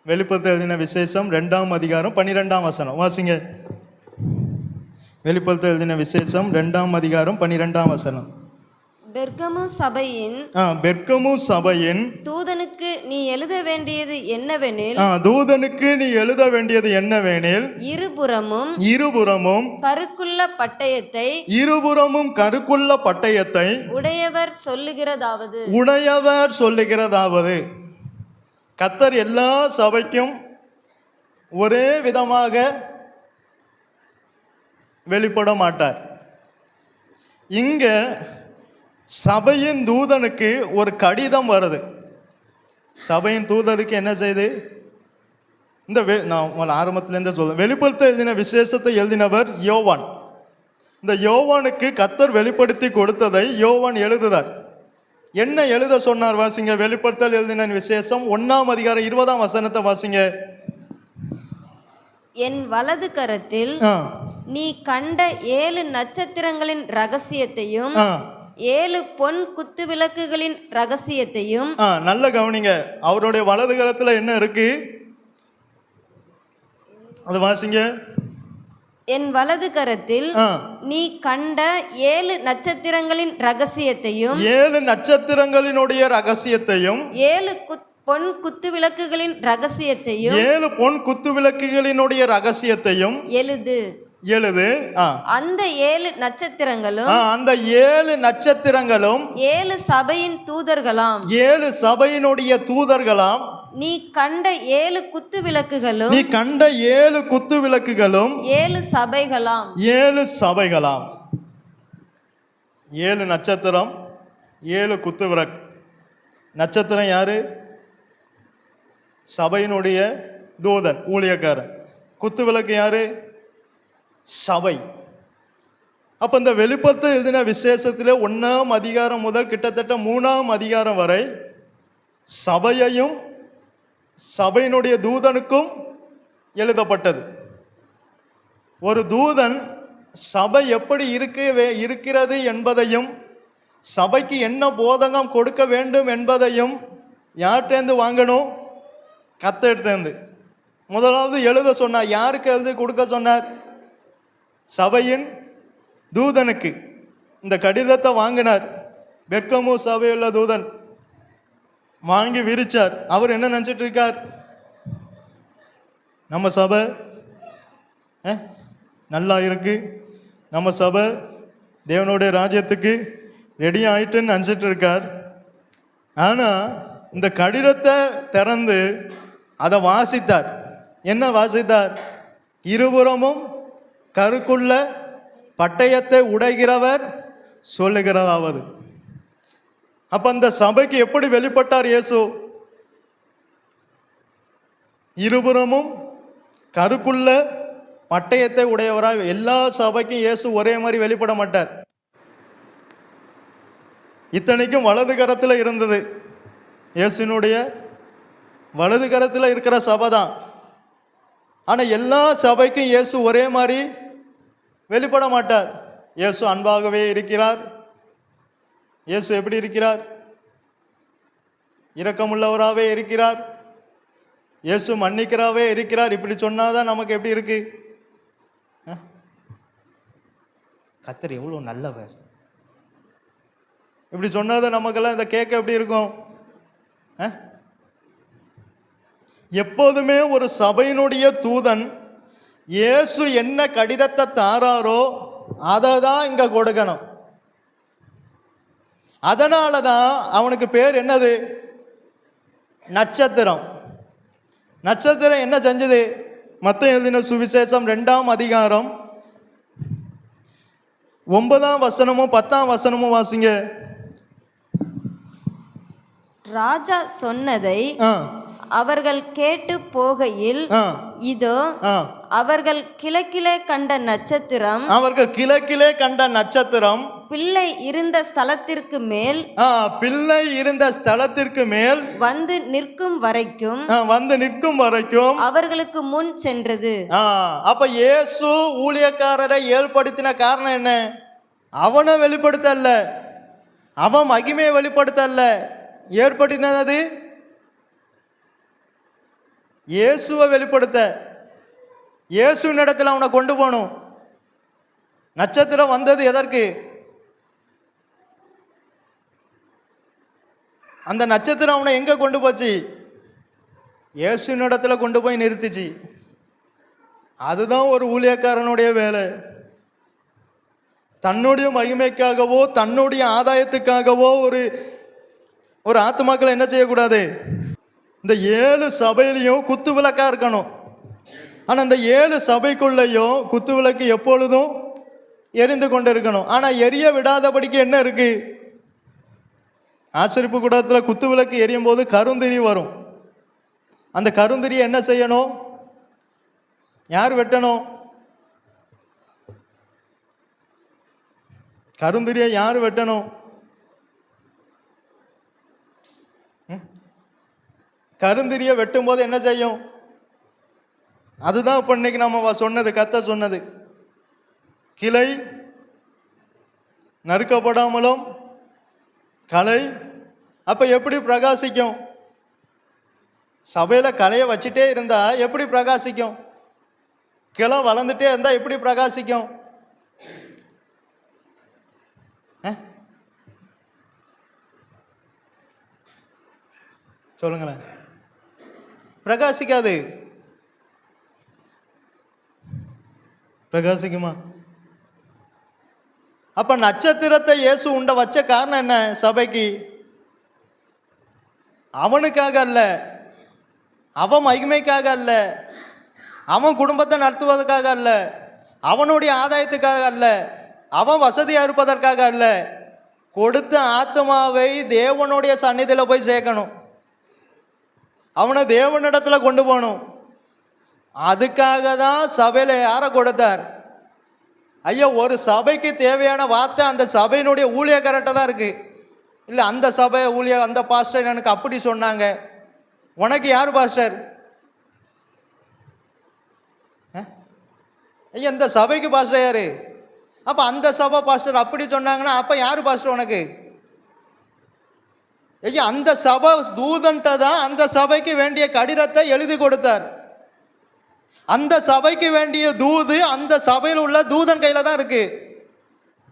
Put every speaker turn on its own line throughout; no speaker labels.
வெளிப்படுத்தல் எழுதின விசேஷம் 2ஆம் அதிகாரம் 12ஆம் வசனம் வாசிங்க. வெளிப்படுத்தல் எழுதின விசேஷம் 2ஆம் அதிகாரம் 12ஆம் வசனம். பெர்கமு சபையின்
தூதனுக்கு நீ எழுத வேண்டியது என்னவெனில்,
இருபுறமும் கருக்குள்ள பட்டயத்தை
உடையவர்
சொல்லுகிறதாவது. கர்த்தர் எல்லா சபைக்கும் ஒரே விதமாக வெளிப்பட மாட்டார். இங்க சபையின் தூதனுக்கு ஒரு கடிதம் வருது. சபையின் தூதனுக்கு என்ன செய்து, இந்த நான் ஆரம்பத்திலேருந்தே சொல்றேன், வெளிப்படுத்த எழுதின விசேஷத்தை எழுதினவர் யோவான். இந்த யோவானுக்கு கர்த்தர் வெளிப்படுத்தி கொடுத்ததை யோவான் எழுதுதார். என்ன எழுத சொன்னார் வாசிங்க. வெளிப்படுத்தல் எழுதின விசேஷம் 1ஆம் அதிகாரம் 20ஆம் வசனத்தை வாசிங்க.
என் வலது கரத்தில் நீ கண்ட 7 நட்சத்திரங்களின் ரகசியத்தையும் 7 பொன் குத்து விளக்குகளின் ரகசியத்தையும்.
நல்ல கவனிங்க. அவருடைய வலது கரத்துல என்ன இருக்கு அது வாசிங்க.
என் வலது கரத்தில் நீ கண்ட 7 நட்சத்திரங்களின் ரகசியத்தையும்
7 நட்சத்திரங்களினுடைய ரகசியத்தையும்
7 பொன் குத்து விளக்குகளின் ரகசியத்தையும்
7 பொன் குத்து விளக்குகளினுடைய ரகசியத்தையும்
எழுது.
அந்த
7 நட்சத்திரங்களும் 7 சபையின் தூதர்களாம்.
7 சபையினுடைய தூதர்களாம்.
நீ கண்ட 7 குத்து விளக்குகளும் 7 சபைகளாம்.
7 நட்சத்திரம், 7 குத்து விளக்கு. நட்சத்திரம் யாரு? சபையினுடைய தூதன், ஊழியக்காரன். குத்து விளக்கு யாரு? சபை. அப்ப இந்த வெளிப்படுத்தல் எழுதின விசேஷத்திலே 1ஆம் அதிகாரம் முதல் கிட்டத்தட்ட 3ஆம் அதிகாரம் வரை சபையையும் சபையினுடைய தூதனுக்கும் எழுதப்பட்டது. ஒரு தூதன் சபை எப்படி இருக்கிறது என்பதையும் சபைக்கு என்ன போதகம் கொடுக்க வேண்டும் என்பதையும் யார்கிட்டேருந்து வாங்கணும்? கர்த்தர்கிட்டேருந்து. முதலாவது எழுத சொன்னார். யாருக்கு எழுதி கொடுக்க சொன்னார்? சபையின் தூதனுக்கு. இந்த கடிதத்தை வாங்கினார். பெர்கமு சபையுள்ள தூதன் வாங்கி விரிச்சார். அவர் என்ன நினைச்சிட்டு இருக்கார்? நம்ம சபை நல்லா இருக்கு, நம்ம சபை தேவனுடைய ராஜ்யத்துக்கு ரெடி ஆயிட்டுன்னு நினச்சிட்டு இருக்கார். ஆனா இந்த கடிதத்தை திறந்து அதை வாசித்தார். என்ன வாசித்தார்? இருபுறமும் கருக்குள்ள பட்டயத்தை உடைகிறவர் சொல்லுகிறதாவது. அப்ப அந்த சபைக்கு எப்படி வெளிப்பட்டார் இயேசு? இருபுறமும் கருக்குள்ள பட்டயத்தை உடையவராய். எல்லா சபைக்கும் இயேசு ஒரே மாதிரி வெளிப்பட மாட்டார். இத்தனைக்கும் வலது கரத்தில் இருந்தது. இயேசுனுடைய வலது கரத்தில் இருக்கிற சபை தான். ஆனால் எல்லா சபைக்கும் இயேசு ஒரே மாதிரி வெளிப்பட மாட்டார். இயேசு அன்பாகவே இருக்கிறார். இயேசு எப்படி இருக்கிறார்? இரக்கமுள்ளவராகவே இருக்கிறார். இயேசு மன்னிக்கிறவே இருக்கிறார். இப்படி சொன்னாதான் நமக்கு எப்படி இருக்கு? கர்த்தர் எவ்வளோ நல்லவர். இப்படி சொன்னாதான் நமக்கெல்லாம் இந்த கேட்க எப்படி இருக்கும்? எப்போதுமே ஒரு சபையினுடைய தூதன் இயேசு என்ன கடிதத்தை தாராரோ அதை தான் இங்க கொடுக்கணும். அதனால தான் அவனுக்கு பேர் என்னது? நட்சத்திரம். நட்சத்திரம் என்ன செஞ்சது? மத்தேயு எழுதின சுவிசேஷம் 2ஆம் அதிகாரம் 9ஆம் வசனமும் 10ஆம் வசனமும் வாசிங்க.
ராஜா சொன்னதை அவர்கள் கேட்டு போகையில், இதோ அவர்கள் கிழக்கிலே கண்ட நட்சத்திரம் பிள்ளை இருந்த ஸ்தலத்திற்கு மேல் வந்து நிற்கும் வரைக்கும் அவர்களுக்கு முன் சென்றது.
அப்ப இயேசு ஊழியக்காரரை ஏற்படுத்தின காரணம் என்ன? அவனை வெளிப்படுத்தல்ல, அவன் மகிமையை வெளிப்படுத்தல்ல. ஏற்படுத்தினது இயேசுவை வெளிப்படுத்த, இயேசுவின் இடத்துல அவனை கொண்டு போகணும். நட்சத்திரம் வந்தது எதற்கு? அந்த நட்சத்திரம் அவனை எங்க கொண்டு போச்சு? இயேசுவின் இடத்துல கொண்டு போய் நிறுத்திச்சு. அதுதான் ஒரு ஊழியக்காரனுடைய வேலை. தன்னுடைய மகிமைக்காகவோ தன்னுடைய ஆதாயத்துக்காகவோ ஒரு ஆத்துமாக்களை என்ன செய்யக்கூடாது? இந்த 7 சபையிலையும் குத்து விளக்கா இருக்கணும். ஆனால் அந்த 7 சபைக்குள்ளேயும் குத்து விளக்கு எப்பொழுதும் எரிந்து கொண்டு இருக்கணும். ஆனால் எரிய விடாதபடிக்கு என்ன இருக்கு? ஆசரிப்பு கூடத்தில் குத்து விளக்கு எரியும் போது கருந்திரி வரும். அந்த கருந்திரியை என்ன செய்யணும்? யார் வெட்டணும்? கருந்திரியை யார் வெட்டணும்? கருந்திரியை வெட்டும் போது என்ன செய்யும்? அதுதான் இப்ப இன்னைக்கு நம்ம சொன்னது, கத்த சொன்னது, கிளை நறுக்கப்படாமலும் கலை. அப்ப எப்படி பிரகாசிக்கும்? சபையில கலையை வச்சுட்டே இருந்தா எப்படி பிரகாசிக்கும்? கிளை வளர்ந்துட்டே இருந்தா எப்படி பிரகாசிக்கும்? சொல்லுங்களேன். பிரகாசிக்காது. பிரகாசிக்குமா? அப்ப நட்சத்திரத்தை இயேசு உண்ட வச்ச காரணம் என்ன? சபைக்கு. அவனுக்காக அல்ல, அவன் மகிமைக்காக அல்ல, அவன் குடும்பத்தை நடத்துவதற்காக அல்ல, அவனுடைய ஆதாயத்துக்காக அல்ல, அவன் வசதியா இருப்பதற்காக அல்ல. கொடுத்த ஆத்மாவை தேவனுடைய சந்நிதியில் போய் சேர்க்கணும். அவனை தேவனிடத்துல கொண்டு போகணும். அதுக்காக தான் சபையில யாரை கொடுத்தார்? ஐயா, ஒரு சபைக்கு தேவையான வார்த்தை அந்த சபையினுடைய ஊழியக்காரர்கிட்ட தான் இருக்கு. இல்லை அந்த சபை அந்த பாஸ்டர் எனக்கு அப்படி சொன்னாங்க. உனக்கு யார் பாஸ்டர்? ஐயா, இந்த சபைக்கு பாஸ்டர் யாரு? அப்ப அந்த சபை பாஸ்டர் அப்படி சொன்னாங்கன்னா அப்ப யாரு பாஸ்டர் உனக்கு? ஐயா, அந்த சபை தூதன்ட்ட தான் அந்த சபைக்கு வேண்டிய கடிதத்தை எழுதி கொடுத்தார். அந்த சபைக்கு வேண்டிய தூது அந்த சபையில் உள்ள தூதன் கையில தான் இருக்கு.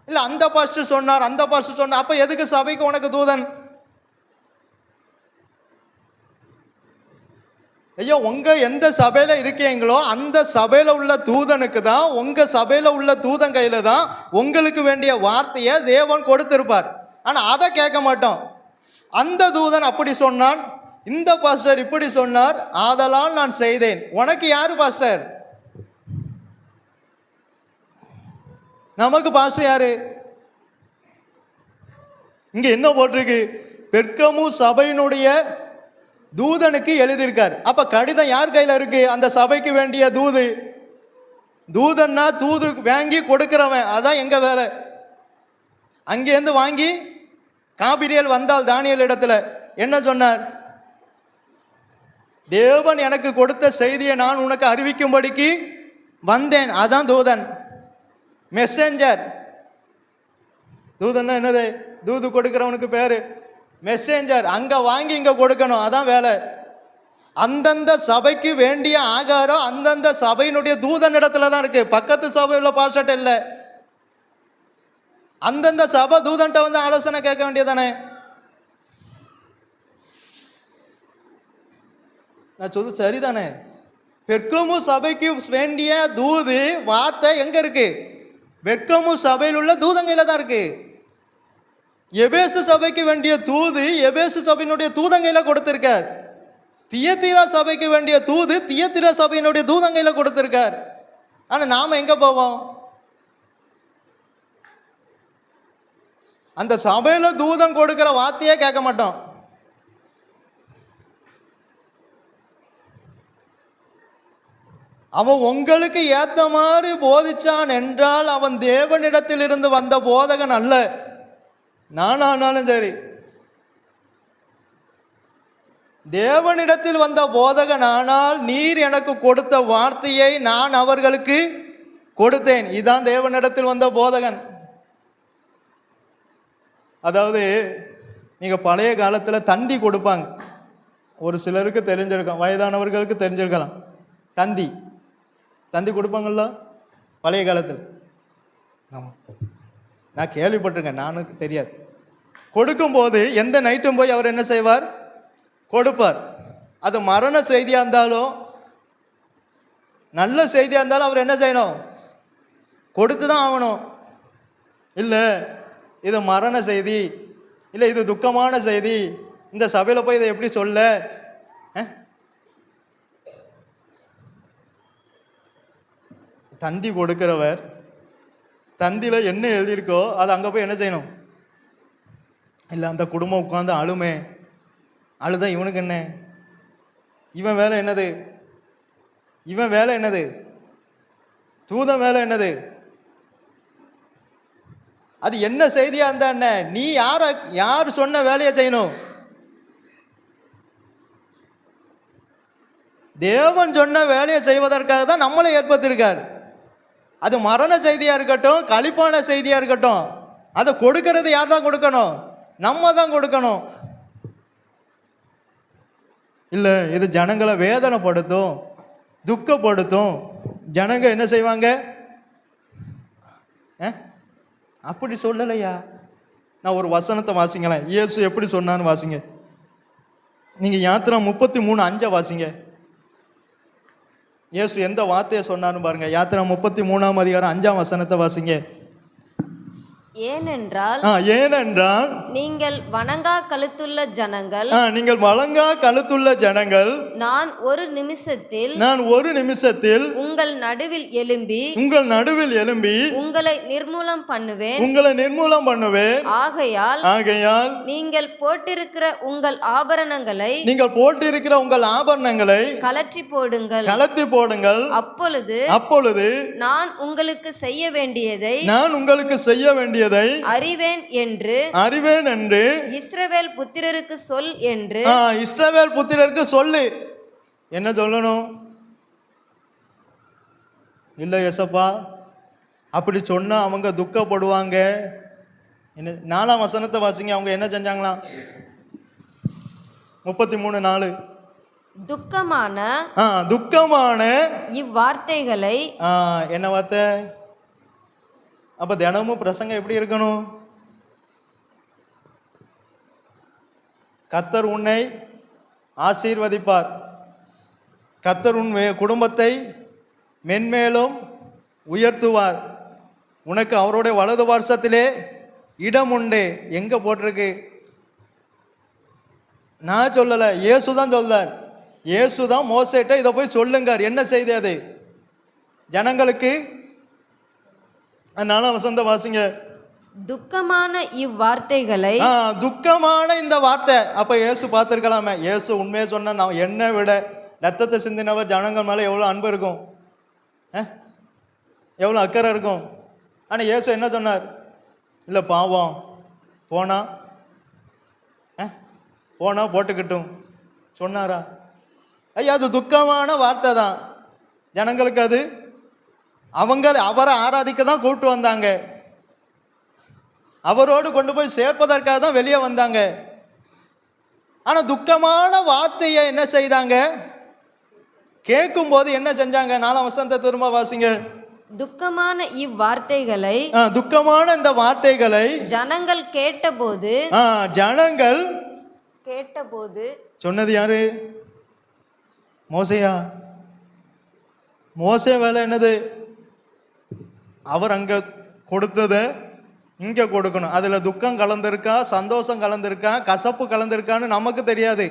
இல்ல அந்த பாஸ்டர் சொன்னார், அந்த பாஸ்டர் சொன்னார், அப்ப எதுக்கு சபைக்கு உனக்கு தூதன்? ஐயா, உங்க எந்த சபையில இருக்கீங்களோ அந்த சபையில உள்ள தூதனுக்கு தான், உங்க சபையில உள்ள தூதன் கையில தான் உங்களுக்கு வேண்டிய வார்த்தையை தேவன் கொடுத்திருப்பார். ஆனா அதை கேட்க மாட்டோம். அந்த தூதன் அப்படி சொன்னான், இந்த பாஸ்டர் இப்படி சொன்னார், ஆதலால் நான் செய்தேன். உனக்கு யாரு பாஸ்டர்? நமக்கு பாஸ்டர் யாரு? இங்க என்ன போட்டிருக்கு? பெர்கமு சபையினுடைய தூதனுக்கு எழுதியிருக்கார். அப்ப கடிதம் யார் கையில இருக்கு? அந்த சபைக்கு வேண்டிய தூது. தூதன்னா தூது வாங்கி கொடுக்கிறவன், அதான் எங்க வேலை. அங்கேருந்து வாங்கி காபிரியல் வந்தால் தானியேல் இடத்துல என்ன சொன்னார்? தேவன் எனக்கு கொடுத்த செய்தியை நான் உனக்கு அறிவிக்கும்படிக்கு வந்தேன். அதான் தூதன், மெசேஞ்சர். தூதன்னா என்னது? தூது கொடுக்கிறவனுக்கு பேரு மெசேஞ்சர். அங்க வாங்கி இங்க கொடுக்கணும், அதான் வேலை. அந்தந்த சபைக்கு வேண்டிய ஆகாரம் அந்தந்த சபையினுடைய தூதன் இடத்துல தான் இருக்கு. பக்கத்து சபையுள்ள பாஸ்டர் இல்ல. அந்தந்த சபை தூதன்ட்ட வந்து ஆலோசனை கேட்க வேண்டியதானே? நான் சொல்றது சரிதானே? பெர்கமு சபைக்கு வேண்டிய தூது வார்த்தை எங்க இருக்கு? பெர்கமு சபையில் உள்ள தூதங்கையில தான் இருக்கு. எபேசு சபைக்கு வேண்டிய தூது எபேசு சபையினுடைய தூதங்கையில கொடுத்திருக்கார். தியத்திரா சபைக்கு வேண்டிய தூது தியத்திரா சபையினுடைய தூதங்கையில கொடுத்திருக்கார். ஆனா நாம எங்க போவோம்? அந்த சபையில தூதன் கொடுக்கிற வார்த்தையே கேட்க மாட்டோம். அவன் உங்களுக்கு ஏத்த மாதிரி போதிச்சான் என்றால் அவன் தேவனிடத்தில் இருந்து வந்த போதகன் அல்ல. நானானாலும் சரி, தேவனிடத்தில் வந்த போதகன் ஆனால் நீர் எனக்கு கொடுத்த வார்த்தையை நான் அவர்களுக்கு கொடுத்தேன். இதுதான் தேவனிடத்தில் வந்த போதகன். அதாவது நீங்க பழைய காலத்துல தந்தி கொடுப்பாங்க. ஒரு சிலருக்கு தெரிஞ்சிருக்கும், வயதானவர்களுக்கு தெரிஞ்சிருக்கலாம். தந்தி தந்தி கொடுப்பாங்கள்ல பழைய காலத்தில். ஆமா, நான் கேள்விப்பட்டிருக்கேன், நானுக்கு தெரியாது. கொடுக்கும்போது எந்த நைட்டும் போய் அவர் என்ன செய்வார்? கொடுப்பார். அது மரண செய்தியாக இருந்தாலும் நல்ல செய்தியாக இருந்தாலும் அவர் என்ன செய்யணும்? கொடுத்து தான் ஆகணும். இல்லை இது மரண செய்தி, இல்லை இது துக்கமான செய்தி, இந்த சபையில் போய் இதை எப்படி சொல்ல? தந்தி கொடுக்கிறவர் தந்தியில் என்ன எழுதியிருக்கோ அது அங்கே போய் என்ன செய்யணும்? இல்லை அந்த குடும்பம் உட்காந்து அழுமே, அழுதான் இவனுக்கு என்ன? இவன் வேலை என்னது? இவன் வேலை என்னது? தூதன் வேலை என்னது? அது என்ன செய்தியா இருந்தா என்ன? நீ யார் சொன்ன வேலையை செய்யணும்? தேவன் சொன்ன வேலையை செய்வதற்காக தான் நம்மளை ஏற்படுத்தியிருக்கார். அது மரண செய்தியா இருக்கட்டும், களிப்பான செய்தியா இருக்கட்டும், அதை கொடுக்கறது யார் தான் கொடுக்கணும்? நம்ம தான் கொடுக்கணும். இல்லை இது ஜனங்களை வேதனைப்படுத்தும், துக்கப்படுத்தும். ஜனங்க என்ன செய்வாங்க? அப்படி சொல்லலையா? நான் ஒரு வசனத்தை வாசிங்களேன். இயேசு எப்படி சொன்னான்னு வாசிங்க. நீங்கள் யாத்திரை 33:5 வாசிங்க. இயேசு எந்த வார்த்தையை சொன்னான்னு பாருங்க. யாத்திரை 33ஆம் அதிகாரம் 5ஆம் வசனத்தை வாசிங்க.
ஏனென்றால்
நீங்கள்
வணங்கா கழுத்துள்ள ஜனங்கள்,
நீங்கள் வணங்கா கழுத்துள்ள ஜனங்கள்,
நான் ஒரு நிமிஷத்தில் உங்கள் நடுவில் எழும்பி உங்களை நிர்மூலம் பண்ணுவேன். ஆகையால் நீங்கள் போட்டிருக்கிற உங்கள் ஆபரணங்களை கலற்றி போடுங்கள். அப்பொழுது நான் உங்களுக்கு செய்ய வேண்டியதை அறிவேன் என்று இஸ்ரவேல் புத்திரருக்கு சொல் என்று.
இஸ்ரவேல் புத்திரருக்கு சொல்லு. என்ன சொல்லணும்? இல்லை ஏசப்பா, அப்படி சொன்னா அவங்க துக்கப்படுவாங்க. என்ன 4ஆம் வசனத்தை வாசிங்க. அவங்க என்ன செஞ்சாங்களாம்? 33:4. துக்கமான
இவ்வார்த்தைகளை.
என்ன வார்த்தை? அப்ப தினமும் பிரசங்கம் எப்படி இருக்கணும்? கர்த்தர் உன்னை ஆசீர்வதிப்பார், கர்த்தர் உன் குடும்பத்தை மென்மேலும் உயர்த்துவார், உனக்கு அவருடைய வலது பார்சத்திலே இடம் உண்டு. எங்க போட்டிருக்கு? நான் சொல்லலை, இயேசு தான் சொல்றார். இயேசு தான் மோசேட்ட இதை போய் சொல்லுங்க. என்ன செய்தி அது ஜனங்களுக்கு? 4ஆம் வசனத்தை வாசிங்க.
துக்கமான இவ்வார்த்தைகளை.
துக்கமான இந்த வார்த்தை. அப்ப இயேசு பார்த்திருக்கலாமே. இயேசு உண்மையை சொன்ன, நான் என்னை விட ரத்தத்தை சிந்தினவர் ஜனங்கள் மேல எவ்வளவு அன்பு இருக்கும், எவ்வளவு அக்கறை இருக்கும். ஆனா இயேசு என்ன சொன்னார்? இல்லை பாவம் போனா போட்டுக்கிட்டும் சொன்னாரா? ஐயா, அது துக்கமான வார்த்தை தான் ஜனங்களுக்கு. அது அவரை ஆராதிக்க தான் கூப்பிட்டு வந்தாங்க, அவரோடு கொண்டு போய் சேர்ப்பதற்காக தான் வெளியே வந்தாங்க. ஆனா துக்கமான வார்த்தையை என்ன செய்தாங்க? கேட்கும் போது என்ன செஞ்சாங்க? 4ஆம் வசனத்தை திரும்ப வாசிங்க.
துக்கமான இவ்வார்த்தைகளை.
துக்கமான இந்த வார்த்தைகளை
ஜனங்கள் கேட்டபோது.
சொன்னது யாரு? மோசையா? மோசே வேலை என்னது? அவர் அங்க கொடுத்ததை இங்க கொடுக்கணும். அதுல துக்கம் கலந்திருக்கா, சந்தோஷம் கலந்திருக்கா, கசப்பு கலந்திருக்கான்னு நமக்கு தெரியாது.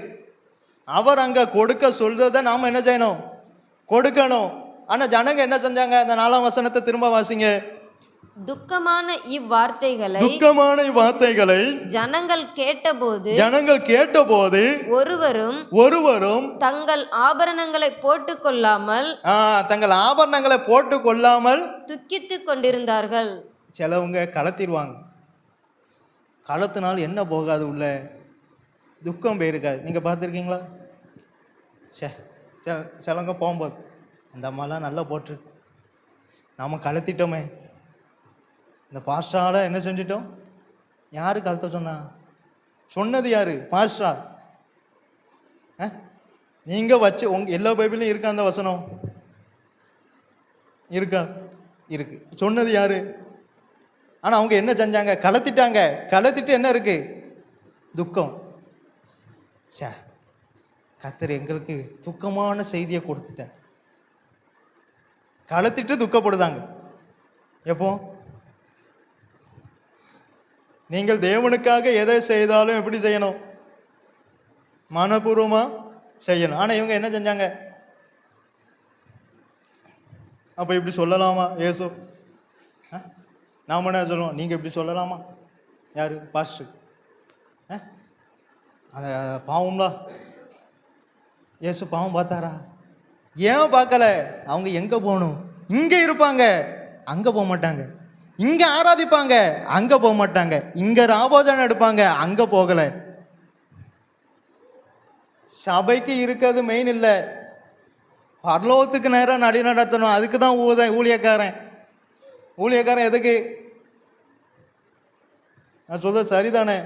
அவர் அங்க கொடுக்க சொல்றதை நாம என்ன செய்யணும்? கொடுக்கணும். ஆனா ஜனங்க என்ன செஞ்சாங்க? அந்த 4ஆம் வசனத்தை திரும்ப வாசிங்க.
துக்கமான இவ்வார்த்தைகளை ஜனங்கள் கேட்டபோது ஒருவரும் தங்கள் ஆபரணங்களை போட்டுக்கொள்ளாமல் துக்கித்துக் கொண்டிருந்தார்கள்.
சிலவங்க கலத்திடுவாங்க. கலத்தினால் என்ன போகாது? உள்ள துக்கம் போயிருக்காது. நீங்க பார்த்துருக்கீங்களா? சிலவங்க போகும்போது அந்த அம்மாலாம் நல்லா போட்டிருக்கு, நாம கலத்திட்டோமே, இந்த பாஸ்டரால என்ன செஞ்சிட்டோம்? யாரு கலத்த சொன்னா? சொன்னது யாரு? பாஸ்டரா? நீங்கள் வச்சு எல்லா பைபிளையும் இருக்கா அந்த வசனம்? இருக்கா? இருக்கு. சொன்னது யாரு? ஆனால் அவங்க என்ன செஞ்சாங்க? கலத்திட்டாங்க. கலத்திட்டு என்ன இருக்கு? துக்கம். சே, கர்த்தர் எங்களுக்கு துக்கமான செய்தியை கொடுத்துட்டார். கலத்திட்டு துக்கப்படுதாங்க. எப்போ? நீங்கள் தேவனுக்காக எதை செய்தாலும் எப்படி செய்யணும்? மனப்பூர்வமாக செய்யணும். ஆனால் இவங்க என்ன செஞ்சாங்க? அப்போ இப்படி சொல்லலாமா ஏசு? நாம் என்ன சொல்லுவோம்? நீங்கள் இப்படி சொல்லலாமா? யார்? பாஸ்டர். அந்த பாவம்லா ஏசு பாவம் பார்த்தாரா? ஏன் பார்க்கல? அவங்க எங்கே போகணும்? இங்கே இருப்பாங்க, அங்கே போக மாட்டாங்க. இங்கே ஆராதிப்பாங்க, அங்கே போக மாட்டாங்க. இங்கே ராபோஜனம் எடுப்பாங்க, அங்கே போகலை. சபைக்கு இருக்கிறது மெயின் இல்லை, பரலோகத்துக்கு நேரம் நடி நடத்தணும். அதுக்கு தான் ஊழியக்காரன். ஊழியக்காரன் எதுக்கு? நான் சொல்றது சரிதானே?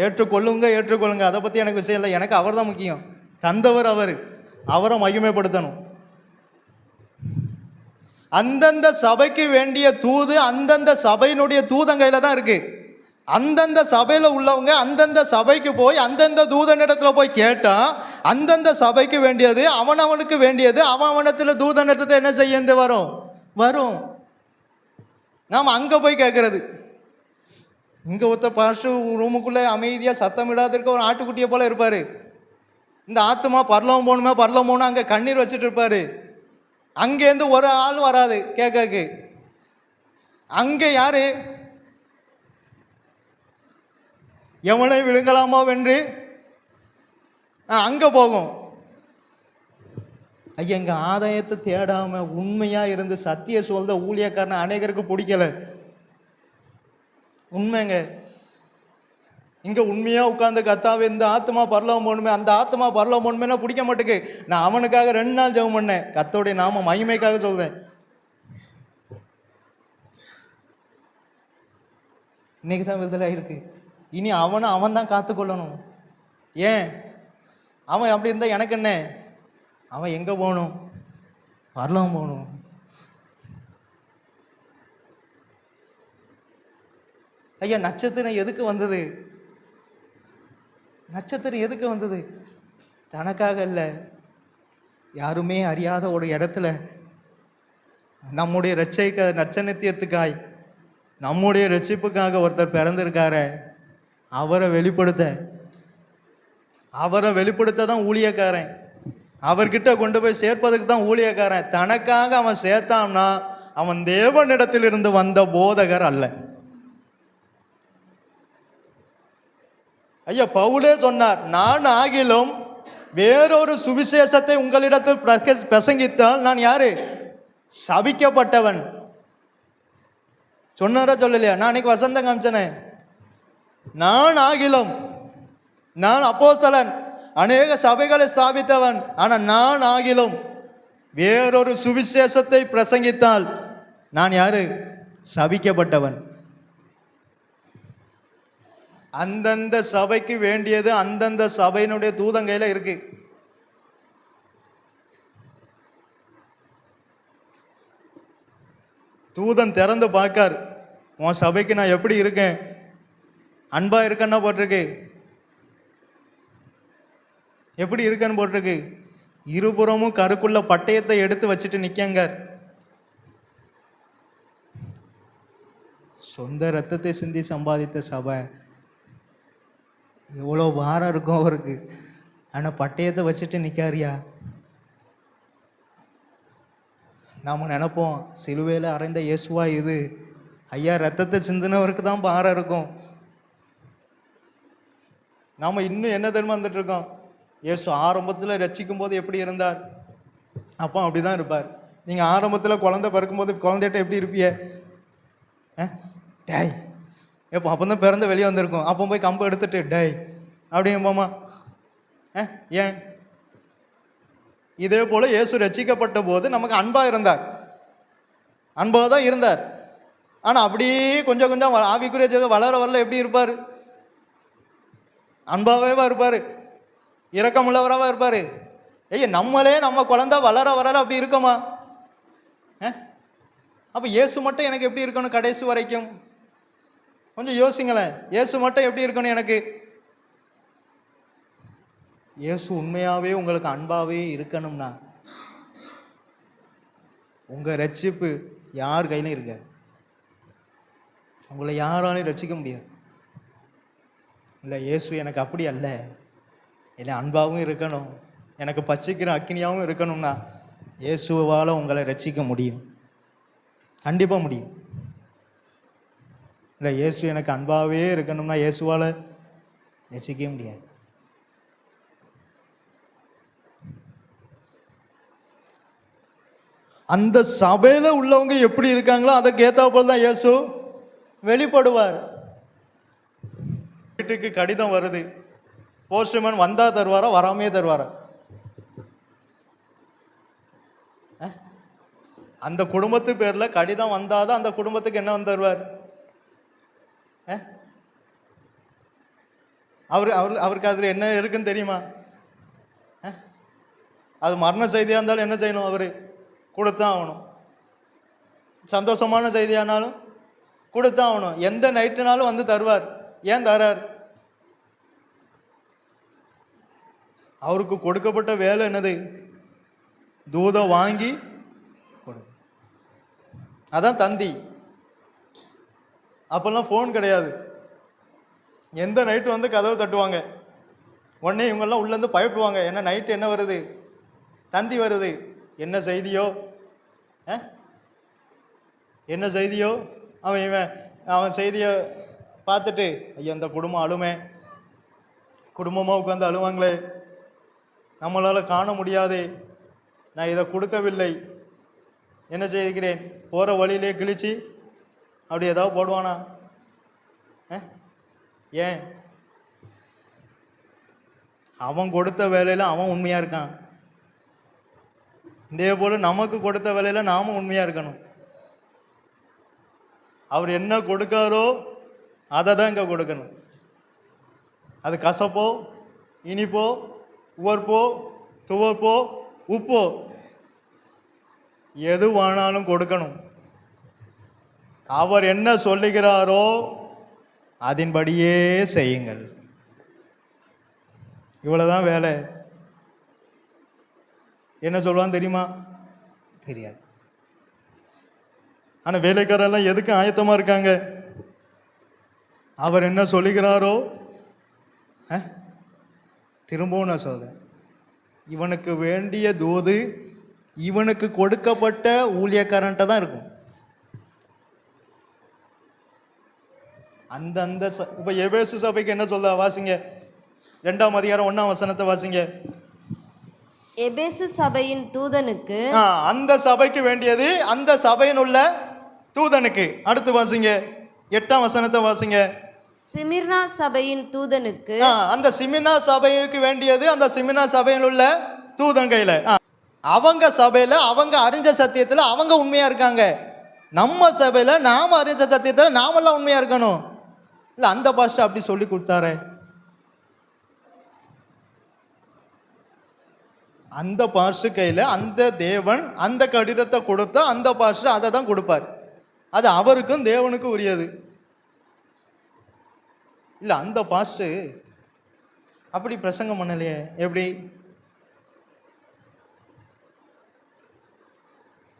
ஏற்றுக்கொள்ளுங்க. அதை பற்றி எனக்கு விஷயம் இல்லை. எனக்கு அவர் தான் முக்கியம். தந்தவர் அவர், அவரை மகிமைப்படுத்தணும். அந்தந்த சபைக்கு வேண்டிய தூது அந்தந்த சபையினுடைய தூதங்கையில் தான் இருக்கு. அந்தந்த சபையில் உள்ளவங்க அந்தந்த சபைக்கு போய் அந்தந்த தூதனிடத்தில் போய் கேட்டால் அந்தந்த சபைக்கு வேண்டியது அவனவனுக்கு வேண்டியது அவனிடத்தில் தூதனிடத்தை என்ன செய்ய வரும். நாம் அங்கே போய் கேட்கறது. இங்கே ஒருத்தர் பாஸ்டர் ரூமுக்குள்ளே அமைதியாக சத்தமிடாத இருக்க ஒரு ஆட்டுக்குட்டியை போல இருப்பார். இந்த ஆத்துமா பரலோகம் போகணும் அங்கே கண்ணீர் வச்சுட்டு இருப்பார். அங்கேருந்து ஒரு ஆள் வராது கேட்க. அங்கே யாரு? எவனை விழுங்கலாமா வென்று அங்கே போகும். ஐயா, எங்க ஆதாயத்தை தேடாம உண்மையா இருந்து சத்திய சொல்ற ஊழியக்காரனை அநேகருக்கு பிடிக்கல. உண்மைங்க. இங்க உண்மையா உட்கார்ந்து கத்தாவே இந்த ஆத்மா பரலோகம் போகணுமே, அந்த ஆத்மா பரலோகம் போகணுமே பிடிக்க மாட்டேக்கு. நான் அவனுக்காக 2 நாள் ஜெபம் பண்ணேன். கர்த்தருடைய நாம மகிமைக்காக சொல்றேன். இன்னைக்கு தான் விடுதலை இருக்கு. இனி அவன் தான் காத்துக்கொள்ளணும். ஏன்? அவன் அப்படி இருந்தா எனக்கு என்ன? அவன் எங்க போகணும்? பரலோகம் போகணும். ஐயா, நட்சத்திரம் எதுக்கு வந்தது? நட்சத்திரம் எதுக்கு வந்தது? தனக்காக இல்லை, யாருமே அறியாத ஒரு இடத்துல நம்முடைய நட்சத்திரத்துக்காய் நம்முடைய ரட்சிப்புக்காக ஒருத்தர் பிறந்திருக்காரு. அவரை வெளிப்படுத்த தான் ஊழியக்காரன். அவர்கிட்ட கொண்டு போய் சேர்ப்பதுக்கு தான் ஊழியக்காரன். தனக்காக அவன் சேர்த்தான்னா அவன் தேவனிடத்திலிருந்து வந்த போதகர் அல்ல. ஐயா, பவுலே சொன்னார், நான் ஆகிலும் வேறொரு சுவிசேஷத்தை உங்களிடத்தில் பிரசங்கித்தால் நான் யாரு? சபிக்கப்பட்டவன். சொன்னாரா சொல்லலையா? நான் அன்னைக்கு வசந்தம் காமிச்சனே. நான் ஆகிலும், நான் அப்போஸ்தலன், அநேக சபைகளை ஸ்தாபித்தவன். ஆனா நான் ஆகிலும் வேறொரு சுவிசேஷத்தை பிரசங்கித்தால் நான் யாரு? சபிக்கப்பட்டவன். அந்தந்த சபைக்கு வேண்டியது அந்தந்த சபையினுடைய தூதங்கையில இருக்கு. தூதன் திறந்து பார்க்கார், உன் சபைக்கு நான் எப்படி இருக்கேன்? அன்பா இருக்கேன்னா போட்டிருக்கு. எப்படி இருக்கேன்னு போட்டிருக்கு. இருபுறமும் கருக்குள்ள பட்டயத்தை எடுத்து வச்சுட்டு நிக்கங்க. சொந்த ரத்தத்தை சிந்தி சம்பாதித்த சபை. எவ்வளோ பாரம் இருக்கும் அவருக்கு. ஆனால் பட்டயத்தை வச்சுட்டு நிற்காரியா? நாம் நினைப்போம், சிலுவையில் அறைந்த இயேசுவா இது? ஐயா, ரத்தத்தை சிந்தினவருக்கு தான் பாரம் இருக்கும். நாம் இன்னும் என்ன தெரியுமா வந்துட்டு இருக்கோம்? இயேசு ஆரம்பத்தில் ரட்சிக்கும் போது எப்படி இருந்தார்? அப்போ அப்படி தான் இருப்பார். நீங்கள் ஆரம்பத்தில் குழந்தை பிறக்கும்போது குழந்தைகிட்ட எப்படி இருப்பிய? டேய் எப்போ அப்போ தான் பிறந்த வெளியே வந்திருக்கும். அப்போ போய் கம்பு எடுத்துட்டு டேய் அப்படிங்கம்மா. ஏன்? இதே போல் இயேசு ரட்சிக்கப்பட்ட போது நமக்கு அன்பாக இருந்தார். அன்பாக தான் இருந்தார். ஆனால் அப்படியே கொஞ்சம் கொஞ்சம் ஆவிக்குரிய வளர வரல எப்படி இருப்பார்? அன்பாகவே இருப்பார். இரக்கமுள்ளவராக இருப்பார். ஐயா நம்மளே நம்ம குழந்தை வளர வளர அப்படி இருக்கோமா? அப்போ இயேசு மட்டும் எனக்கு எப்படி இருக்கணும் கடைசி வரைக்கும்? கொஞ்சம் யோசிங்களேன். இயேசு மட்டும் எப்படி இருக்கணும் எனக்கு? இயேசு உண்மையாகவே உங்களுக்கு அன்பாகவே இருக்கணும்னா உங்கள் ரட்சிப்பு யார் கையிலும் இருக்காது. உங்களை யாராலையும் ரட்சிக்க முடியாது. இல்லை இயேசு எனக்கு அப்படி அல்ல, இல்லை அன்பாகவும் இருக்கணும், எனக்கு பச்சைக்கிற அக்கினியாகவும் இருக்கணும்னா இயேசுவால் உங்களை ரட்சிக்க முடியும். கண்டிப்பாக முடியும். இல்லை இயேசு எனக்கு அன்பாகவே இருக்கணும்னா இயேசுவால் ரட்சிக்கவே முடியாது. அந்த சபையில் உள்ளவங்க எப்படி இருக்காங்களோ அதற்கு ஏற்றாப்போல் தான் இயேசு வெளிப்படுவார். வீட்டுக்கு கடிதம் வருது, போஸ்ட்மேன் வந்தா தருவாரா வராமே தருவாரா? அந்த குடும்பத்து பேர்ல கடிதம் வந்தாதான் அந்த குடும்பத்துக்கு என்ன வந்து தருவார்? அவருக்கு அதுல என்ன இருக்குன்னு தெரியுமா? அது மரண செய்தியா இருந்தாலும் என்ன செய்யணும்? அவரு கொடுத்தான் ஆகணும். சந்தோஷமான செய்தியானாலும் கொடுத்தான் ஆகணும். எந்த நைட்டுனாலும் வந்து தருவார். ஏன் தரார்? அவருக்கு கொடுக்கப்பட்ட வேலை என்னது? தூதம் வாங்கி கொடு. அதான் தந்தி. அப்பெல்லாம் ஃபோன் கிடையாது. எந்த நைட்டு வந்து கதவு தட்டுவாங்க, உடனே இவங்கெல்லாம் உள்ளேருந்து பயப்படுவாங்க. என்ன நைட்டு என்ன வருது? தந்தி வருது. என்ன செய்தியோ என்ன செய்தியோ அவன் செய்தியை பார்த்துட்டு ஐயோ இந்த குடும்பம் அழுமே, குடும்பமாக உட்காந்து அழுவாங்களே, நம்மளால் காண முடியாதே, நான் இதை கொடுக்கவில்லை, என்ன செய்கிறேன்? போகிற வழியிலே கிழிச்சு அப்படி ஏதாவது போடுவானா? ஏன்? அவன் கொடுத்த வேலையில் அவன் உண்மையாக இருக்கான். இதே போல் நமக்கு கொடுத்த வேலையில் நாமும் உண்மையாக இருக்கணும். அவர் என்ன கொடுக்காரோ அதை தான் இங்கே கொடுக்கணும். அது கசப்போ இனிப்போ உவர்ப்போ துவர்ப்போ உப்போ எது வேணாலும் கொடுக்கணும். அவர் என்ன சொல்லுகிறாரோ அதன்படியே செய்யுங்கள். இவ்வளோதான் வேலை. என்ன சொல்லுவான்னு தெரியுமா? தெரியாது. ஆனால் வேலைக்காரெல்லாம் எதுக்கு ஆயத்தமாக இருக்காங்க? அவர் என்ன சொல்லுகிறாரோ திரும்பவும் நான் சொல்றேன், இவனுக்கு வேண்டிய தூது இவனுக்கு கொடுக்கப்பட்ட ஊழியக்காரன்ட்ட தான் இருக்கும். அந்த இப்போ எபேசு சபைக்கு என்ன சொல்ல? வாசிங்க 2ஆம் அதிகாரம் 1ஆம் வசனத்தை வாசிங்க.
எபேசு சபையின் தூதனுக்கு,
அந்த சபைக்கு வேண்டியது அந்த சபையின் உள்ள தூதனுக்கு. அடுத்து வாசிங்க 8ஆம் வசனத்தை வாசிங்க.
சிமிர்னா சபையின் தூதனுக்கு,
அந்த சிமினா சபைக்கு வேண்டியது அந்த சிமினா சபையில் உள்ள தூதன் கையில. அவங்க சபையில அவங்க அறிஞ்ச சத்தியத்துல அவங்க உண்மையா இருக்காங்க. நம்ம சபையில நாம அறிஞ்ச சத்தியத்துல நாமெல்லாம் உண்மையா இருக்கணும். இல்ல அந்த பாஸ்டர் அப்படி சொல்லி கொடுத்தாரு, அந்த பாஸ்டர் கையில அந்த தேவன் அந்த கடிதத்தை கொடுத்தா அந்த பாஸ்டர் அதை தான் கொடுப்பார். அது அவருக்கும் தேவனுக்கும் உரியது. இல்லை அந்த பாஸ்டர் அப்படி பிரசங்கம் பண்ணலையே, எப்படி?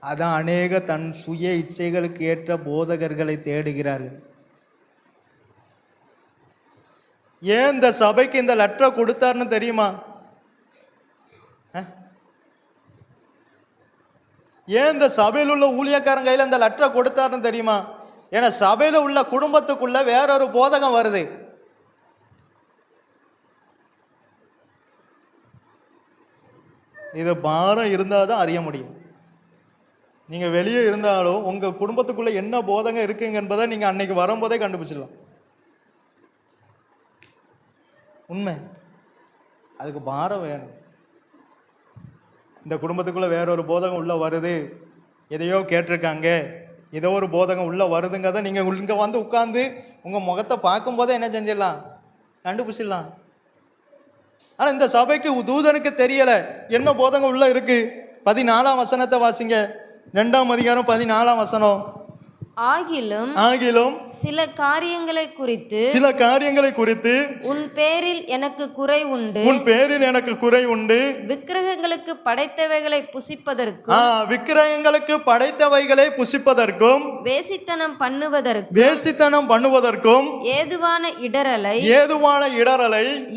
அதான் அநேக தன் சுய இச்சைகளுக்கு ஏற்ற போதகர்களை தேடுகிறார்கள். ஏன் இந்த சபைக்கு இந்த லெட்டரை கொடுத்தாருன்னு தெரியுமா? ஏன் இந்த சபையில் உள்ள ஊழியக்காரன் கையில் இந்த லெட்டரை கொடுத்தாருன்னு தெரியுமா? ஏன்னா சபையில் உள்ள குடும்பத்துக்குள்ள வேறொரு போதகம் வருது. இது பாரம் இருந்தால் தான் அறிய முடியும். நீங்கள் வெளியே இருந்தாலும் உங்கள் குடும்பத்துக்குள்ளே என்ன போதகம் இருக்குங்க என்பதை நீங்கள் அன்னைக்கு வரும்போதே கண்டுபிடிச்சிடலாம். உண்மை. அதுக்கு பாரம் வேணும். இந்த குடும்பத்துக்குள்ளே வேற ஒரு போதகம் உள்ளே வருது, எதையோ கேட்டிருக்காங்க, ஏதோ ஒரு போதகம் உள்ளே வருதுங்கிறத நீங்கள் இங்கே வந்து உட்காந்து உங்கள் முகத்தை பார்க்கும்போதே என்ன செஞ்சிடலாம்? கண்டுபிடிச்சிடலாம். ஆனா இந்த சபைக்கு தூதனுக்கு தெரியல என்ன போதகம் உள்ள இருக்கு. 14ஆம் வசனத்தை வாசிங்க. 2ஆம் அதிகாரம் 14ஆம் வசனம்.
ஆகிலும் சில காரியங்களை குறித்து உன் பேரில் எனக்கு குறை உண்டு. விக்கிரகங்களுக்கு படைத்தவைகளை புசிப்பதற்கும் வேசித்தனம் பண்ணுவதற்கும் ஏதுவான இடரலை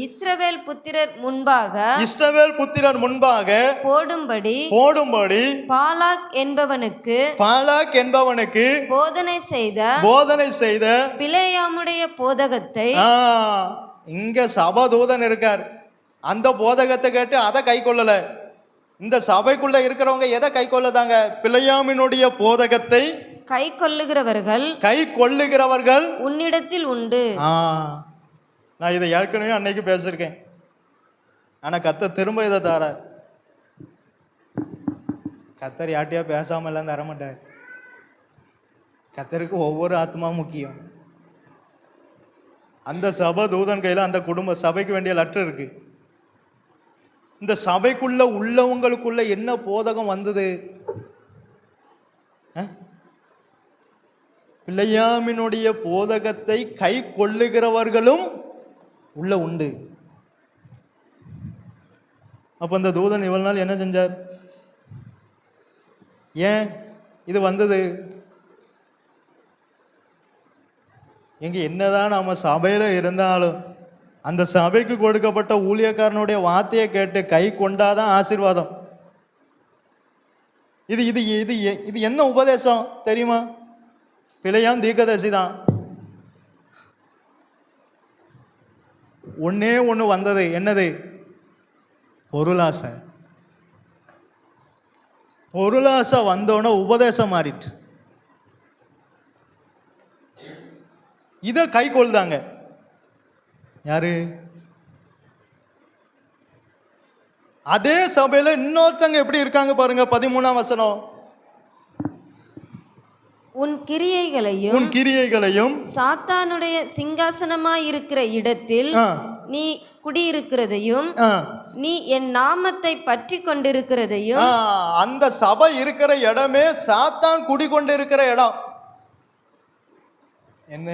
இஸ்ரவேல் புத்திரர் முன்பாக போடும்படி பாலாக் என்பவனுக்கு போதனை செய்த பிலேயாமுடைய போதகத்தை.
இங்க சபதூதன் இருக்கார். அந்த போதகத்தை கேட்டு அதை கை கொள்ளல. இந்த சபைக்குள்ள இருக்கிறவங்க எதை கை கொள்ளதாங்க? பிலேயாமினுடைய போதகத்தை
கை கொள்ளுகிறவர்கள் உன்னிடத்தில் உண்டு.
நான் இதை ஏற்கனவே அன்னைக்கு பேசியிருக்கேன். ஆனா கர்த்தர் திரும்ப இதை தார. கர்த்தர் யார்ட்டையா பேசாம எல்லாம் தரமாட்டார். கர்த்தருக்கு ஒவ்வொரு ஆத்மா முக்கியம். அந்த சபை தூதன் கையில் அந்த குடும்ப சபைக்கு வேண்டிய லெட்டர் இருக்கு. இந்த சபைக்குள்ள உள்ளவங்களுக்குள்ள என்ன போதகம் வந்தது? பிலேயாமினுடைய போதகத்தை கை கொள்ளுகிறவர்களும் உள்ள உண்டு. அப்ப அந்த தூதன் இவ்வளவு நாள் என்ன செஞ்சார்? ஏன் இது வந்தது? எங்க என்னதான் நம்ம சபையில இருந்தாலும் அந்த சபைக்கு கொடுக்கப்பட்ட ஊழியக்காரனுடைய வார்த்தையை கேட்டு கை கொண்டாதான் ஆசீர்வாதம். இது இது இது இது என்ன உபதேசம் தெரியுமா? பிலேயாம் தீர்க்கதரிசி தான். ஒன்னே ஒன்று வந்தது. என்னது? பொருளாசை. பொருளாசை வந்தோடனே உபதேசம் மாறிட்டு இதை கை கொள்தாங்க. யாரு? அதே சபையில இன்னொருத்தங்க எப்படி இருக்காங்க பாருங்க. 13ஆம் வசனம்.
உன் கிரியைகளையும் சாத்தானுடைய சிங்காசனமாய் இருக்கிற இடத்தில் நீ குடியிருக்கிறதையும் நீ என் நாமத்தை பற்றி கொண்டிருக்கிறதையும்.
அந்த சபை இருக்கிற இடமே சாத்தான் குடிகொண்டிருக்கிற இடம். என்ன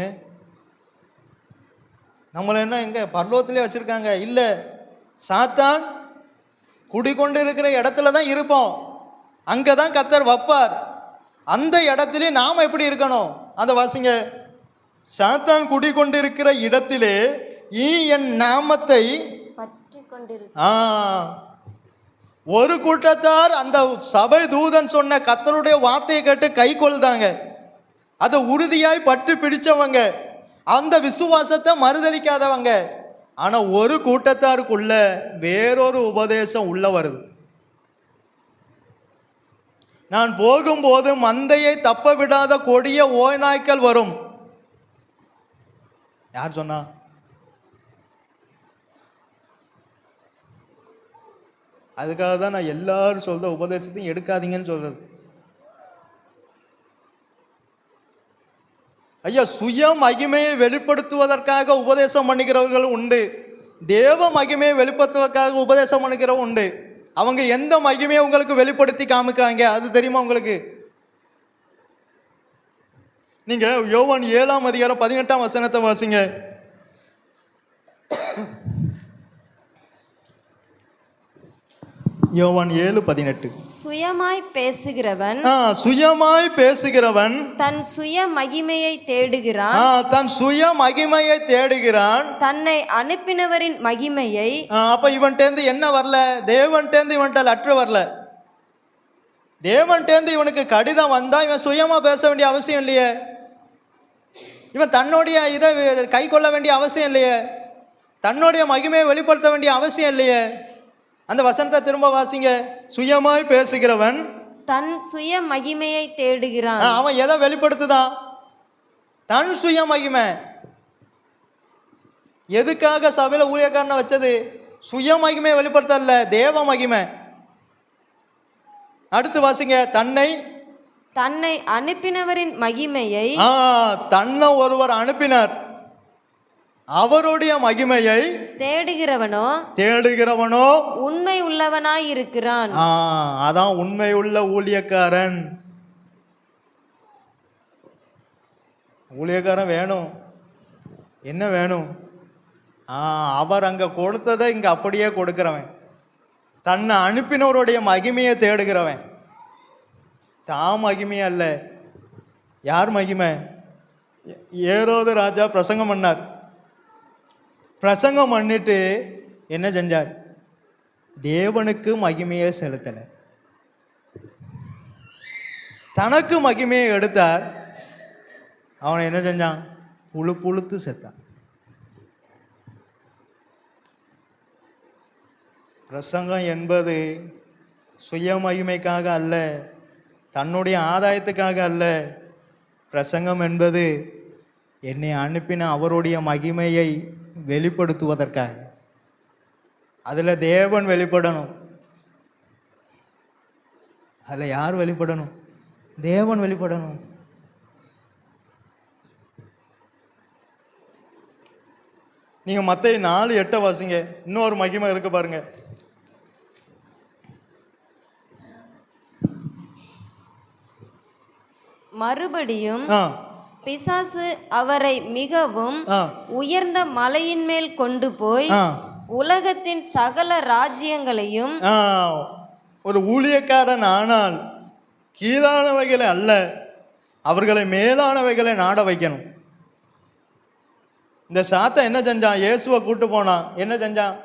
நம்மளை என்ன எங்க பரலோகத்திலே வச்சிருக்காங்க? இல்ல, சாத்தான் குடிகொண்டு இருக்கிற இடத்துல தான் இருப்போம். அங்கதான் கர்த்தர் வைப்பார். அந்த இடத்திலே நாம எப்படி இருக்கணும்? அந்த வாசிங்க. சாத்தான் குடிகொண்டிருக்கிற இடத்திலே என் நாமத்தை
பற்றி கொண்டிருக்க.
ஒரு கூட்டத்தார் அந்த சபை தூதன் சொன்ன கர்த்தருடைய வார்த்தையை கேட்டு கை கொள்ளுதாங்க. அதை உறுதியாய் பற்றி பிடிச்சவங்க, அந்த விசுவாசத்தை மறுதளிக்காதவங்க. ஆனா ஒரு கூட்டத்தாருக்குள்ள வேறொரு உபதேசம் உள்ள வருது. நான் போகும்போது மந்தையை தப்ப விடாத கொடிய ஓநாய்க்கள் வரும். யார் சொன்னா? அதுக்காக தான் நான் எல்லாரும் சொல்ற உபதேசத்தையும் எடுக்காதீங்கன்னு சொல்றது. ஐயா, சுய மகிமையை வெளிப்படுத்துவதற்காக உபதேசம் பண்ணுகிறவர்கள் உண்டு. தேவ மகிமையை வெளிப்படுத்துவதற்காக உபதேசம் பண்ணுகிறவங்க உண்டு. அவங்க எந்த மகிமையை உங்களுக்கு வெளிப்படுத்தி காமிக்காங்க அது தெரியுமா உங்களுக்கு? நீங்க யோவான் 7ஆம் அதிகாரம் 18ஆம் வசனத்தை வாசிங்க. யோவான் 7:18.
சுயமாய்
பேசுகிறவன்
தன் சுய மகிமையை தேடுகிறான். தன்னை அனுப்பினவரின் மகிமையை.
அப்ப இவன்டேந்து என்ன வரல? தேவன்டேந்து இவன்ட்ட லெட்டர் வரல. தேவன்டேந்து இவனுக்கு கடிதம் வந்தா இவன் சுயமா பேச வேண்டிய அவசியம் இல்லையே. இவன் தன்னுடைய இதை கை கொள்ள வேண்டிய அவசியம் இல்லையே. தன்னுடைய மகிமையை வெளிப்படுத்த வேண்டிய அவசியம் இல்லையே. அந்த வசனத்தை திரும்ப வாசிங்க. சுயமாய் பேசுகிறவன்
தன் சுய மகிமையை தேடுகிறான்.
அவன் எதை வெளிப்படுத்துதான்? தன் சுய மகிமை. எதுக்காக சபையில ஊழியக்காரனை வச்சது? சுய மகிமையை வெளிப்படுத்தல, தேவ மகிமை. அடுத்து வாசிங்க.
தன்னை அனுப்பினவரின் மகிமையை.
தன்னை ஒருவர் அனுப்பினார். அவருடைய மகிமையை
தேடுகிறவனோ
தேடுகிறவனோ
உண்மை உள்ளவனாய் இருக்கிறான்.
அதான் உண்மை உள்ள ஊழியக்காரன். ஊழியக்காரன் வேணும். என்ன வேணும்? அவர் அங்க கொடுத்ததை இங்க அப்படியே கொடுக்கிறவன், தன்னை அனுப்பினவருடைய மகிமையை தேடுகிறவன். தான் மகிமை அல்ல. யார் மகிமை? ஏரோது ராஜா பிரசங்கம் பண்ணார். பிரசங்கம் பண்ணிட்டு என்ன செஞ்சார்? தேவனுக்கு மகிமையை செலுத்தலை, தனக்கு மகிமையை எடுத்தார். அவனை என்ன செஞ்சான்? புழுத்து செத்தான். பிரசங்கம் என்பது சுய மகிமைக்காக அல்ல, தன்னுடைய ஆதாயத்துக்காக அல்ல. பிரசங்கம் என்பது என்னை அனுப்பின அவருடைய மகிமையை வெளிப்படுத்துவதற்காக. அதில் தேவன் வெளிப்படணும். அதில் யார் வெளிப்படணும்? தேவன் வெளிப்படணும். நீங்க மத்தேயு 4:8 வாசிங்க. இன்னொரு மகிமை இருக்கு பாருங்க.
மறுபடியும் பிசாசு அவரை மிகவும் உயர்ந்த மலையின் மேல் கொண்டு போய் உலகத்தின் சகல ராஜ்யங்களையும்.
ஒரு ஊழியக்காரன் ஆனால் கீழானவைகளை அல்ல, அவர்களை மேலானவைகளை நாட வைக்கணும். இந்த சாத்தா என்ன செஞ்சான்? இயேசுவை கூட்டு போனான். என்ன செஞ்சான்?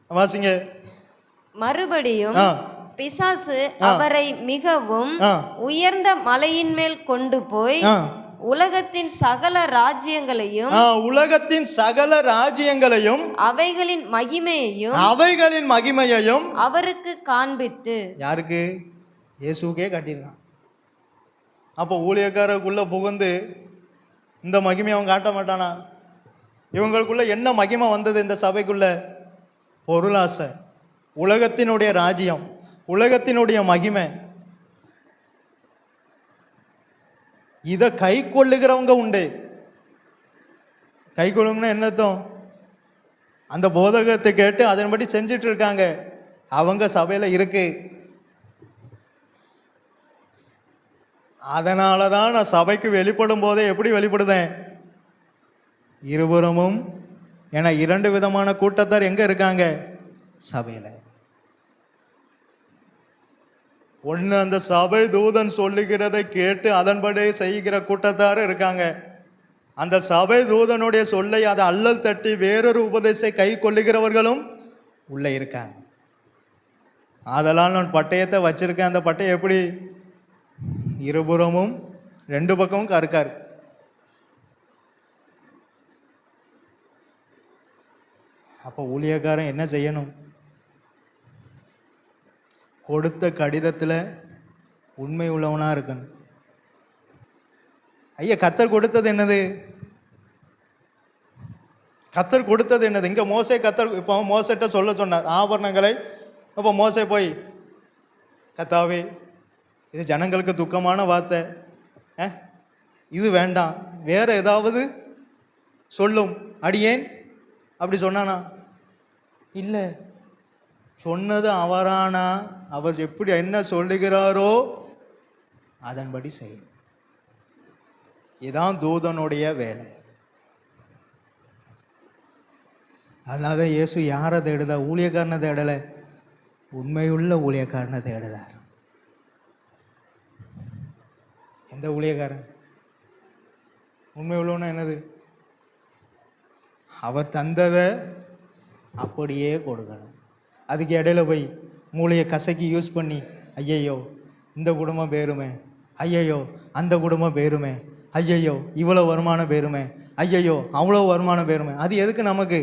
வாசிங்க.
மறுபடியும் பிசாசு அவரை மிகவும் உயர்ந்த மலையின் மேல் கொண்டு போய் உலகத்தின் சகல ராஜ்யங்களையும் அவைகளின் மகிமையையும் அவருக்கு காண்பித்து.
யாருக்கு? இயேசுக்கே காட்டியிருக்கான். அப்போ ஊழியக்காரருக்குள்ள புகுந்து இந்த மகிமை அவன் காட்ட மாட்டானா? இவங்களுக்குள்ள என்ன மகிமை வந்தது இந்த சபைக்குள்ள? பொருளாசை, உலகத்தினுடைய ராஜ்யம், உலகத்தினுடைய மகிமை. இதை கை கொள்ளுகிறவங்க உண்டு. கை கொள்ளுங்கன்னா என்னத்தம்? அந்த போதகத்தை கேட்டு அதன்படி செஞ்சிட்டு இருக்காங்க, அவங்க சபையில இருக்கு. அதனால தான் நான் சபைக்கு வெளிப்படும் போதே எப்படி வெளிப்படுதேன்? இருபுறமும். ஏன்னா 2 விதமான கூட்டத்தார் எங்க இருக்காங்க? சபையில. ஒன்று, அந்த சபை தூதன் சொல்லுகிறதை கேட்டு அதன்படி செய்கிற கூட்டத்தார் இருக்காங்க. அந்த சபை தூதனுடைய சொல்லை அதை அல்லல் தட்டி வேறொரு உபதேசத்தை கை கொள்ளுகிறவர்களும் உள்ளே இருக்காங்க. அதெல்லாம் நான் பட்டயத்தை வச்சிருக்கேன். அந்த பட்டயம் எப்படி? இருபுறமும் 2 பக்கமும் கருக்காரு. அப்போ ஊழியக்காரன் என்ன செய்யணும்? கொடுத்த கடிதத்தில் உண்மை உள்ளவனாக இருக்கணும். ஐயா, கத்தர் கொடுத்தது என்னது? கத்தர் கொடுத்தது என்னது? இங்கே மோசே கத்தர் இப்போ மோசைட்ட சொல்ல சொன்னார் ஆபரணங்களை. அப்போ மோசே போய், கத்தாவே, இது ஜனங்களுக்கு துக்கமான வார்த்தை, இது வேண்டாம், வேற ஏதாவது சொல்லும் அடியேன் அப்படி சொன்னானா? இல்லை. சொன்னது அவரானா? அவர் எப்படி என்ன சொல்லுகிறாரோ அதன்படி செய்யும். இதுதான் தூதனுடைய வேலை. அல்லாத இயேசு யாரை தேடுதா? ஊழியக்காரனை தேடலை, உண்மையுள்ள ஊழியக்காரனை தேடுதார். எந்த ஊழியக்காரன்? உண்மை உள்ளவனா என்னது? அவர் தந்ததை அப்படியே கொடுக்கணும். அதுக்கு இடையில போய் மூளையை கசக்கி யூஸ் பண்ணி, ஐயையோ இந்த குடும்பம் பேருமே, ஐயையோ அந்த குடும்பம் பேருமே, ஐயையோ இவ்வளோ வருமானம் பேருமே, ஐயையோ அவ்வளோ வருமானம் பேருமே. அது எதுக்கு நமக்கு?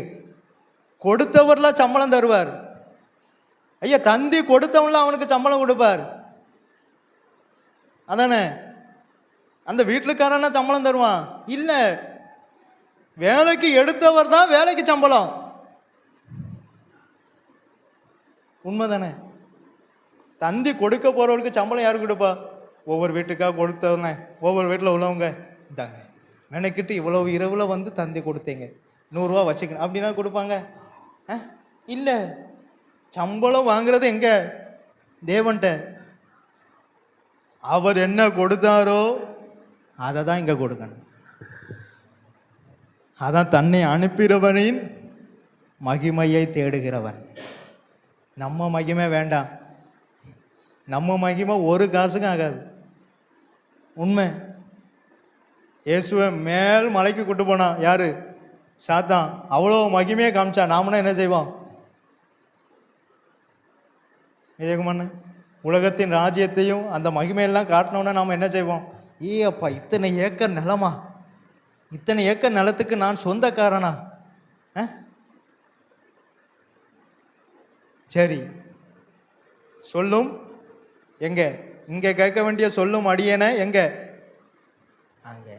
கொடுத்தவர்லாம் சம்பளம் தருவார். ஐயா, தந்தி கொடுத்தவன்லாம் அவனுக்கு சம்பளம் கொடுப்பார். அதானே? அந்த வீட்டுக்காரனா சம்பளம் தருவான்? இல்லை, வேலைக்கு எடுத்தவர் தான் வேலைக்கு சம்பளம். உண்மைதானே? தந்தி கொடுக்க போறவருக்கு சம்பளம் யாருக்கு கொடுப்பா? ஒவ்வொரு வீட்டுக்காக கொடுத்தவங்க, ஒவ்வொரு வீட்டில் உள்ளவங்க, இந்தாங்க மெனக்கிட்டு இவ்வளவு இரவுல வந்து தந்தி கொடுத்தீங்க, 100 ரூபா வச்சுக்கணும் அப்படின்னா கொடுப்பாங்க? இல்லை. சம்பளம் வாங்குறது எங்க? தேவன்கிட்ட. அவர் என்ன கொடுத்தாரோ அதை தான் இங்கே கொடுக்கணும். அதான் தன்னை அனுப்பிறவனின் மகிமையை தேடுகிறவன். நம்ம மகிமை வேண்டாம். நம்ம மகிமை ஒரு காசுக்கும் ஆகாது. உண்மை. இயேசுவை மேல் மலைக்கு கூட்டு போனான் யாரு? சாத்தான். அவ்வளோ மகிமையை காமிச்சான். நாமனா என்ன செய்வோம்? விஜயகுமார், உலகத்தின் ராஜ்யத்தையும் அந்த மகிமையெல்லாம் காட்டினோன்னா நாம் என்ன செய்வோம்? அப்பா, இத்தனை ஏக்கர் நிலமா? இத்தனை ஏக்கர் நிலத்துக்கு நான் சொந்தக்காரனா? சரி, சொல்லும் எங்க? இங்க கேட்க வேண்டிய சொல்லும் அடியேன எங்க? அங்க.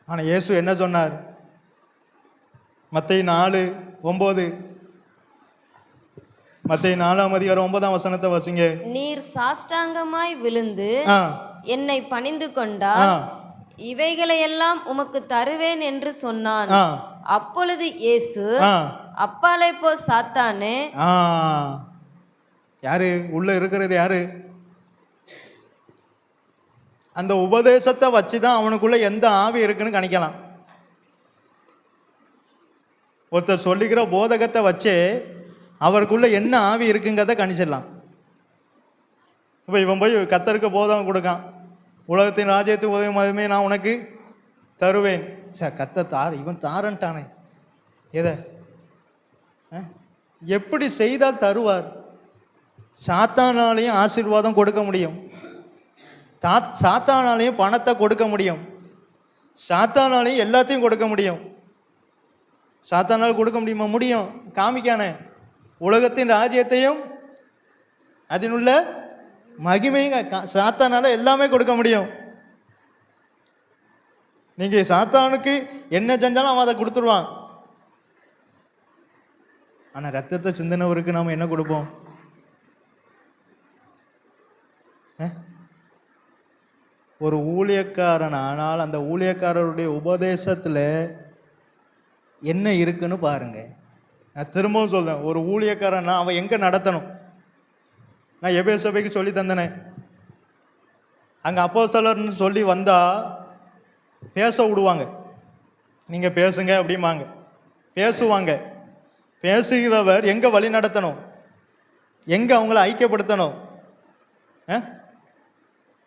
ஆனா இயேசு என்ன சொன்னார்? மத்தேயு 4:9. மத்தேயு 4:9 வாசிங்க.
நீர் சாஷ்டாங்கமாய் விழுந்து என்னை பணிந்து கொண்டா இவைகளையெல்லாம் உமக்கு தருவேன் என்று சொன்னான். அப்பொழுது இயேசு, அப்பாலே போ சாத்தானே.
யாரு உள்ள இருக்கிறது? யாரு? அந்த உபதேசத்தை வச்சுதான் அவனுக்குள்ள எந்த ஆவி இருக்குன்னு கணிக்கலாம். ஒருத்தர் சொல்லிக்கிற போதகத்தை வச்சு அவருக்குள்ள என்ன ஆவி இருக்குங்கிறத கணிச்சிடலாம். இப்போ இவன் போய் கத்தருக்கு போதகம் கொடுக்கான், உலகத்தின் ராஜ்யத்து உதவி மதமே நான் உனக்கு தருவேன். கத்த தார், இவன் தாரன்ட்டானே. எதை எப்படி செய்தால் தருவார்? சாத்தானாலையும் ஆசீர்வாதம் கொடுக்க முடியும், சாத்தானாலையும் பணத்தை கொடுக்க முடியும், சாத்தானாலையும் எல்லாத்தையும் கொடுக்க முடியும். சாத்தானால் கொடுக்க முடியுமா? முடியும். காமிக்கானே. உலகத்தின் ராஜ்யத்தையும் அதனுள்ள மகிமையும் சாத்தானால எல்லாமே கொடுக்க முடியும். நீங்க சாத்தானுக்கு என்ன செஞ்சாலும் அவன் அதை கொடுத்துருவான். ஆனா ரத்தத்தை சிந்தினவருக்கு நாம என்ன கொடுப்போம்? ஒரு ஊழியக்காரன் ஆனால் அந்த ஊழியக்காரருடைய உபதேசத்துல என்ன இருக்குன்னு பாருங்க. நான் திரும்பவும் சொல்றேன், ஒரு ஊழியக்காரன்னா அவன் எங்க நடத்தணும்? நான் எபேசு சபைக்கு சொல்லி தந்தனே, அங்க அப்போஸ்தலர்னு சொல்லி வந்தா பேச விடுவாங்க. நீங்க பேசுங்க அப்படிம்பாங்க, பேசுவாங்க. பேசுகிறவர் எங்க வழி நடத்தணும்? எங்க அவங்கள ஐக்கியப்படுத்தணும்?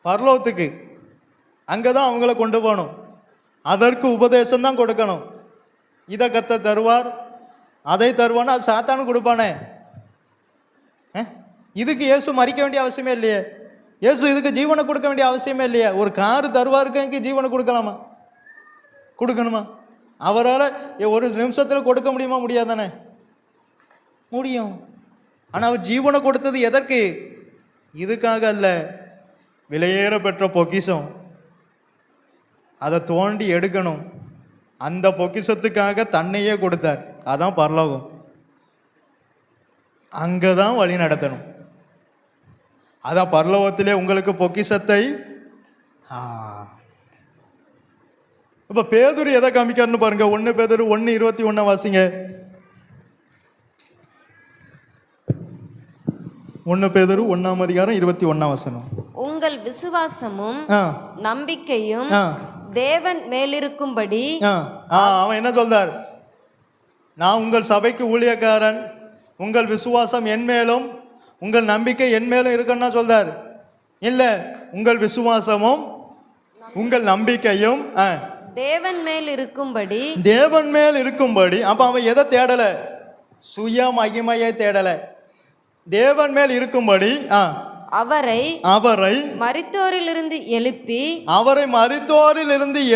பரலோகத்துக்கு. அங்கதான் அவங்கள கொண்டு போகணும். அதற்கு உபதேசம் தான் கொடுக்கணும். இதை கத்த தருவார், அதை தருவான்னு அது சாத்தானு கொடுப்பானே. இதுக்கு இயேசு மறிக்க வேண்டிய அவசியமே இல்லையே. இயேசு இதுக்கு ஜீவனை கொடுக்க வேண்டிய அவசியமே இல்லையா? ஒரு காரு தருவாருக்கு ஜீவனை கொடுக்கலாமா? கொடுக்கணுமா? அவரால் ஒரு நிமிஷத்தில் கொடுக்க முடியுமா? முடியாதானே? முடியும். ஆனால் அவர் ஜீவனை கொடுத்தது எதற்கு? இதுக்காக அல்ல. விலையேற பெற்ற பொக்கிஷம், அதை தோண்டி எடுக்கணும். அந்த பொக்கிஷத்துக்காக தன்னையே கொடுத்தார். அதான் பரலோகம். அங்கதான் வழி நடத்தணும். அதான் பரலோகத்திலே உங்களுக்கு பொக்கிஷத்தை. இப்ப பேதுரு எதை காமிக்காருன்னு பாருங்க. 1 பேதுரு 1:21 வாசிங்க. 1 பேதுரு 1:21.
உங்கள் விசுவாசமும் நம்பிக்கையும் தேவன் மேலிருக்கும்படி.
அவன் என்ன சொல்றார்? நான் உங்கள் சபைக்கு ஊழியக்காரன், உங்கள் விசுவாசம் என் மேலும் உங்கள் நம்பிக்கை என் மேலும் இருக்குன்னா சொல்றார். இல்ல, உங்கள் விசுவாசமும் உங்கள் நம்பிக்கையும்
தேவன் மேல் இருக்கும்படி.
தேவன் மேல் இருக்கும்படி. அப்ப அவன் எதை தேடல? சுய மகிமையை தேடல. தேவன் மேல் இருக்கும்படி அவரை
மரித்தோரிலிருந்து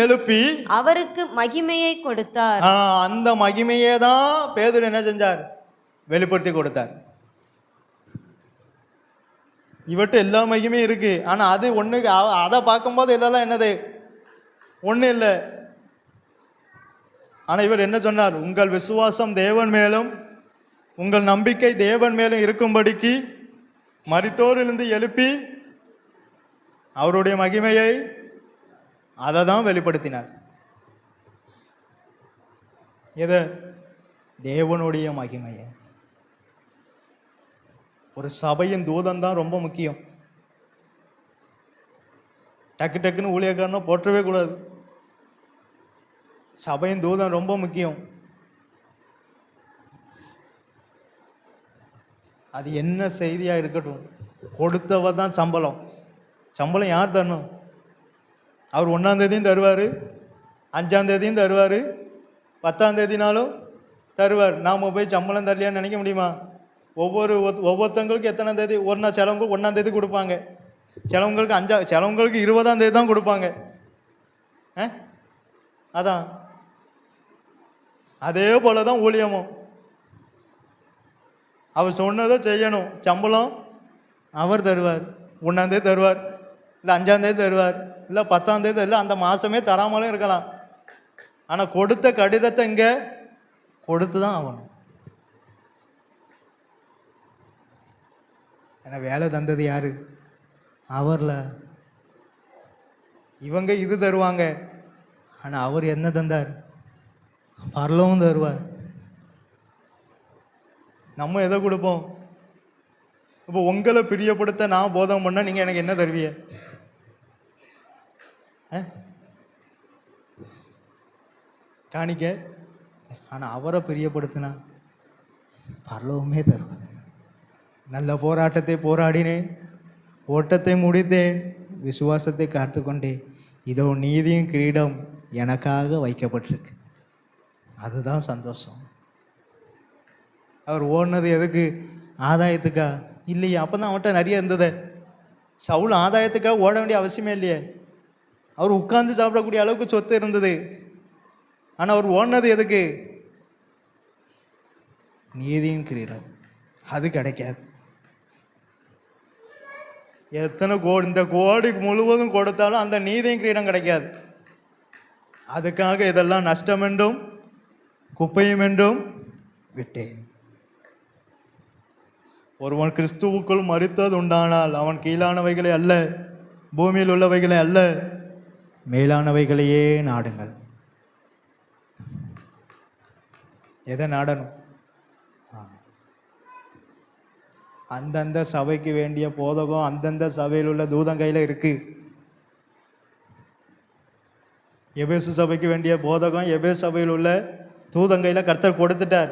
எழுப்பி அவருக்கு மகிமையை கொடுத்தார்.
அந்த மகிமையே தான் பேதுரு என்ன செஞ்சார்? வெளிப்படுத்தி கொடுத்தார். இவற்ற எல்லா மகிமையும் இருக்கு. ஆனா அது ஒண்ணுக்கு அதை பார்க்கும்போது இதெல்லாம் என்னது? ஒண்ணு இல்லை. ஆனா இவர் என்ன சொன்னார்? உங்கள் விசுவாசம் தேவன் மேலும் உங்கள் நம்பிக்கை தேவன் மேலும் இருக்கும்படிக்கு மரித்தோரிலிருந்து எழுப்பி அவருடைய மகிமையை அதை தான் வெளிப்படுத்தினார். எதை? தேவனுடைய மகிமையை. ஒரு சபையின் தூதன் தான் ரொம்ப முக்கியம். டக்கு டக்குன்னு ஊழியக்காரனை போற்றவே கூடாது. சபையின் தூதன் ரொம்ப முக்கியம். அது என்ன செய்தியா இருக்கட்டும், கொடுத்தவ தான் சம்பளம். சம்பளம் யார் தரணும்? அவர் 1ஆம் தேதியும் தருவார், 5ஆம் தேதியும் தருவார், 10ஆம் தேதினாலும் தருவார். நாம் போய் சம்பளம் தரலையான்னு நினைக்க முடியுமா? ஒவ்வொருத்தவங்களுக்கு எத்தனாம் தேதி? ஒரு நாள் சிலவங்களுக்கு 1ஆம் தேதி கொடுப்பாங்க, சிலவங்களுக்கு 20ஆம் தேதி தான் கொடுப்பாங்க. அதான் அதே போல தான் ஊழியமும். அவர் சொன்னதை செய்யணும். சம்பளம் அவர் தருவார். 1ஆம் தேதி தருவார், இல்லை 5ஆம் தேதி தருவார், இல்லை 10ஆம் தேதி, இல்லை அந்த மாதமே தராமலும் இருக்கலாம். ஆனால் கொடுத்த கடிதத்தை இங்கே கொடுத்து தான் ஆகணும். ஏன்னா வேலை தந்தது யாரு? அவர்ல. இவங்க இது தருவாங்க, ஆனால் அவர் என்ன தந்தார்? பரலவும் தருவார். நம்ம எதை கொடுப்போம்? இப்போ உங்களை பிரியப்படுத்த நான் போதம் பண்ண நீங்கள் எனக்கு என்ன தருவீங்க? காணிக்க. ஆனால் அவரை பிரியப்படுத்தினா பரலவுமே தருவார். நல்ல போராட்டத்தை போராடினேன், ஓட்டத்தை முடித்தேன், விசுவாசத்தை காத்துக்கொண்டேன், இதோ நீதியின் கிரீடம் எனக்காக வைக்கப்பட்டிருக்கு. அதுதான் சந்தோஷம். அவர் ஓடினது எதுக்கு? ஆதாயத்துக்கா? இல்லையே. அப்போ தான் அவன்கிட்ட நிறைய இருந்தது. சவுல் ஆதாயத்துக்காக ஓட வேண்டிய அவசியமே இல்லையே. அவர் உட்கார்ந்து சாப்பிடக்கூடிய அளவுக்கு சொத்து இருந்தது. ஆனால் அவர் ஓடினது எதுக்கு? நீதியின் கிரீடம். அது கிடைக்காது. எத்தனை கோடி, இந்த கோடி முழுவதும் கொடுத்தாலும் அந்த நீதியின் கிரீடம் கிடைக்காது. அதுக்காக இதெல்லாம் நஷ்டம் என்றும் குப்பையும் என்றும் விட்டேன். ஒருவன் கிறிஸ்துவுக்குள் மரித்தது உண்டானால் அவன் கீழானவைகளை அல்ல, பூமியில் உள்ளவைகளை அல்ல, மேலானவைகளையே நாடுங்கள். எதை நாடணும்? அந்தந்த சபைக்கு வேண்டிய போதகம் அந்தந்த சபையில் உள்ள தூதன் கையில் இருக்கு. எபேசு சபைக்கு வேண்டிய போதகம் எபேசு சபையில் உள்ள தூதன் கையில் கர்த்தர் கொடுத்துட்டார்.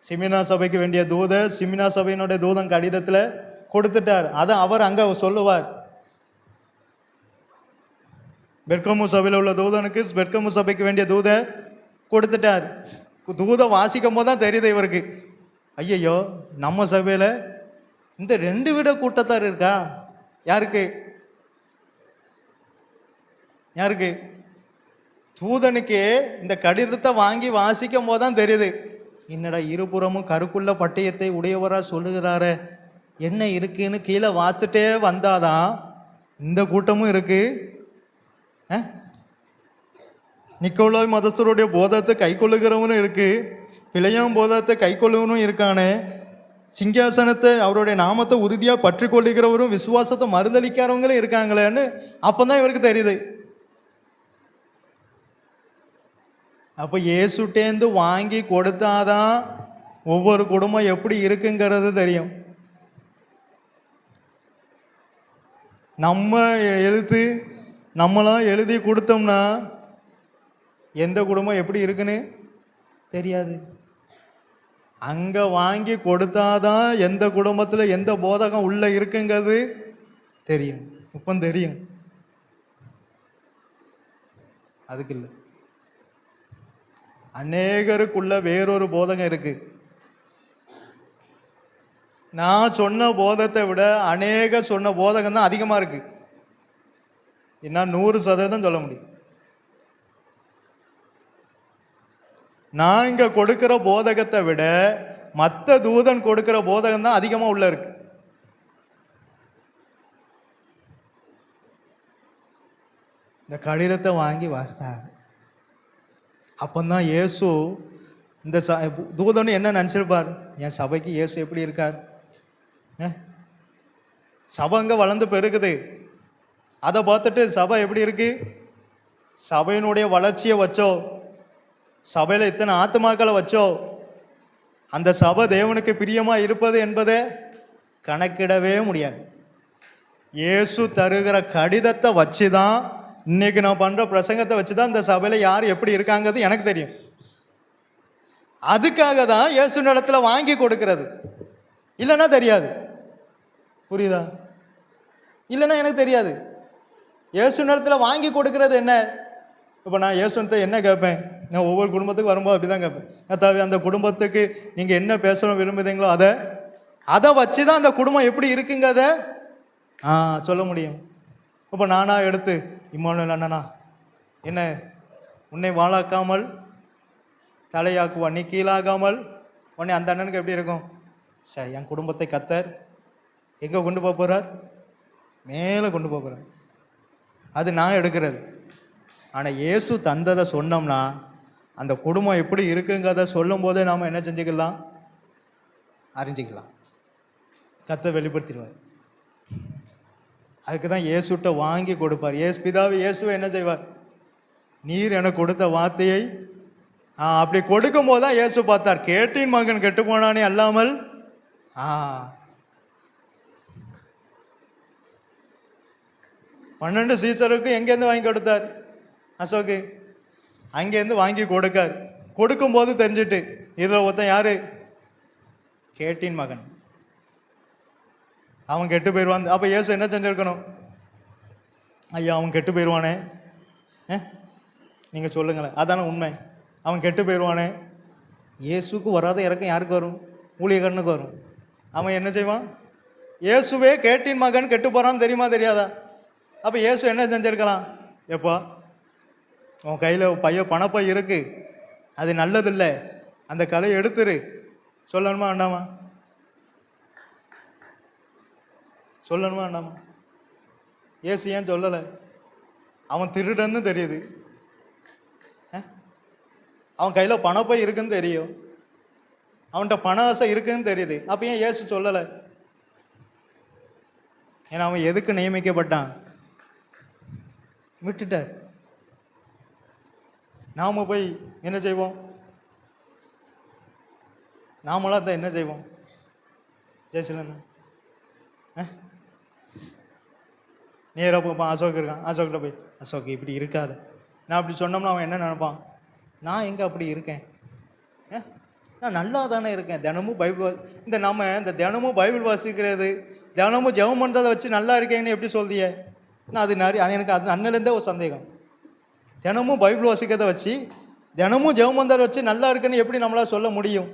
சிமினா சபைக்கு வேண்டிய சிமினா சபையினுடைய தூதன் கடிதத்தில் கொடுத்துட்டார். அதை அவர் அங்கே சொல்லுவார். பெர்கமு சபையில் உள்ள தூதனுக்கு பெர்கமு சபைக்கு வேண்டிய தூதை கொடுத்துட்டார். தூதை வாசிக்கும் போது தான் தெரியுது இவருக்கு, ஐயையோ நம்ம சபையில் இந்த 2 விட கூட்டத்தார் இருக்கா. யாருக்கு? யாருக்கு? தூதனுக்கே இந்த கடிதத்தை வாங்கி வாசிக்கும் போது தான் தெரியுது, என்னடா இருபுறமும் கருக்குள்ள பட்டயத்தை உடையவரா சொல்லுகிறாரு, என்ன இருக்குன்னு கீழே வாசிச்சுட்டே வந்தாதான் இந்த கூட்டமும் இருக்கு. நிக்கோலாய் மதஸ்தருடைய போதத்தை கை கொள்ளுகிறவனும் இருக்கு, பிழையாம் போதத்தை கை கொள்ளுவனும் இருக்கானே, சிங்காசனத்தை அவருடைய நாமத்தை உறுதியாக பற்றி கொள்ளுகிறவரும் விசுவாசத்தை மறுதளிக்கிறவங்களும் இருக்காங்களேன்னு அப்போதான் இவருக்கு தெரியுது. அப்போ இயேசுட்டேந்து வாங்கி கொடுத்தாதான் ஒவ்வொரு குடும்பம் எப்படி இருக்குங்கிறது தெரியும். நம்மளாம் எழுதி கொடுத்தோம்னா எந்த குடும்பம் எப்படி இருக்குன்னு தெரியாது. அங்கே வாங்கி கொடுத்தாதான் எந்த குடும்பத்தில் எந்த போதகம் உள்ளே இருக்குங்கிறது தெரியும். இப்போ தெரியும். அதுக்கு இல்லை, அநேகருக்குள்ள வேறொரு போதகம் இருக்கு. நான் சொன்ன போதத்தை விட அநேகர் சொன்ன போதகம் தான் அதிகமாக இருக்கு. என்ன 100% சொல்ல முடியும். நான் இங்க கொடுக்கிற போதகத்தை விட மற்ற தூதன் கொடுக்கிற போதகம் தான் அதிகமாக உள்ள இருக்கு. இந்த கடிதத்தை வாங்கி வாசித்தார். அப்பந்தான் இயேசு இந்த தூதன் என்ன நினச்சிருப்பார், என் சபைக்கு இயேசு எப்படி இருக்கார், சபை அங்கே வளர்ந்து பெருகுது, அதை பார்த்துட்டு சபை எப்படி இருக்கு, சபையினுடைய வளர்ச்சியை வச்சோ சபையில் இத்தனை ஆத்துமாக்களை வச்சோ, அந்த சபை தேவனுக்கு பிரியமா இருப்பது என்பதை கணக்கிடவே முடியாது. இயேசு தருகிற கடிதத்தை வச்சு தான், இன்னைக்கு நான் பண்ற பிரசங்கத்தை வச்சு தான் இந்த சபையில் யார் எப்படி இருக்காங்கிறது எனக்கு தெரியும். அதுக்காக தான் இயேசு இடத்துல வாங்கி கொடுக்கிறது, இல்லைன்னா தெரியாது. புரியுதா? இல்லைன்னா எனக்கு தெரியாது. இயேசு இடத்துல வாங்கி கொடுக்கிறது என்ன? இப்போ நான் இயேசுனத்தை என்ன கேட்பேன்? நான் ஒவ்வொரு குடும்பத்துக்கு வரும்போது அப்படி தான் கேட்பேன். கர்த்தாவே, அந்த குடும்பத்துக்கு நீங்கள் என்ன பேசணும் விரும்புதீங்களோ அதை வச்சு தான் அந்த குடும்பம் எப்படி இருக்குங்கிறத சொல்ல முடியும். இப்போ நானா எடுத்து இம்மானுவேல் அண்ணனா என்ன உன்னை வாழாக்காமல் தலையாக்குவா, நீ கீழாகாமல் உன்னை, அந்த அண்ணனுக்கு எப்படி இருக்கும்? சரி, என் குடும்பத்தை கர்த்தர் எங்கே கொண்டு போக போகிறார்? மேலே கொண்டு போகிறார். அது நான் எடுக்கிறது. ஆனால் இயேசு தந்ததை சொன்னோம்னா அந்த குடும்பம் எப்படி இருக்குங்கிறத சொல்லும் போதே நாம் என்ன செஞ்சுக்கலாம்? அறிஞ்சிக்கலாம். கர்த்தர் வெளிப்படுத்திடுவார். அதுக்கு தான் இயேசுட்ட வாங்கி கொடுப்பார். பிதாவை இயேசுவை என்ன செய்வார்? நீர் எனக்கு கொடுத்த வார்த்தையை அப்படி கொடுக்கும் போது தான் இயேசு பார்த்தார், கேட்டின் மகன் கெட்டு போனானே அல்லாமல் 12 சீசருக்கு எங்கேருந்து வாங்கி கொடுத்தார்? அசோக்கு அங்கேருந்து வாங்கி கொடுக்கார். கொடுக்கும்போது தெரிஞ்சுட்டு இதில் ஒருத்தன் யாரு? கேட்டின் மகன். அவன் கெட்டு போயிடுவான். அப்போ இயேசு என்ன செஞ்சுருக்கணும்? ஐயா, அவன் கெட்டு போயிடுவானே, நீங்கள் சொல்லுங்களேன், அதான உண்மை. அவன் கெட்டு போயிடுவானே. இயேசுக்கு வராத இறக்கம் யாருக்கு வரும்? ஊழியக்காரனுக்கு வரும். அவன் என்ன செய்வான்? இயேசுவே கேட்டின் மகன் கெட்டு போகிறான்னு தெரியுமா தெரியாதா? அப்போ இயேசு என்ன செஞ்சுருக்கலாம்? எப்பா, உன் கையில் பணப்பை இருக்குது, அது நல்லதில்லை, அந்த கலையை எடுத்துரு சொல்லணுமா வேண்டாமா? சொல்லணுமா வேண்டாமா? இயேசு ஏன் சொல்லலை? அவன் திருடன்னு தெரியுது, அவன் கையில் பணப்பை இருக்குன்னு தெரியும், அவன்கிட்ட பண ஆசை இருக்குன்னு தெரியுது. அப்போ ஏன் இயேசு சொல்லலை? ஏன்னா அவன் எதுக்கு நியமிக்கப்பட்டான்? விட்டுட்டார். நாம் போய் என்ன செய்வோம்? நாமளாக தான் என்ன செய்வோம்? ஜெயசிலன் நேராக போப்பான். அசோக் இருக்கான், அசோக்கிட்ட போய், அசோக் இப்படி இருக்காது, நான் அப்படி சொன்னோம்னா அவன் என்ன நினைப்பான்? நான் எங்கே அப்படி இருக்கேன்? நான் நல்லா தானே இருக்கேன். தினமும் பைபிள் இந்த தினமும் பைபிள் வாசிக்கிறது, தினமும் ஜெபம் பண்ணுறதை வச்சு நல்லா இருக்கேன்னு எப்படி சொல்றிய? நான் அது எனக்கு அது அண்ணிலேருந்தே ஒரு சந்தேகம். தினமும் பைபிள் வாசிக்கிறத வச்சு, தினமும் ஜெபம் பண்ணுறதை வச்சு நல்லா இருக்குன்னு எப்படி நம்மளால் சொல்ல முடியும்?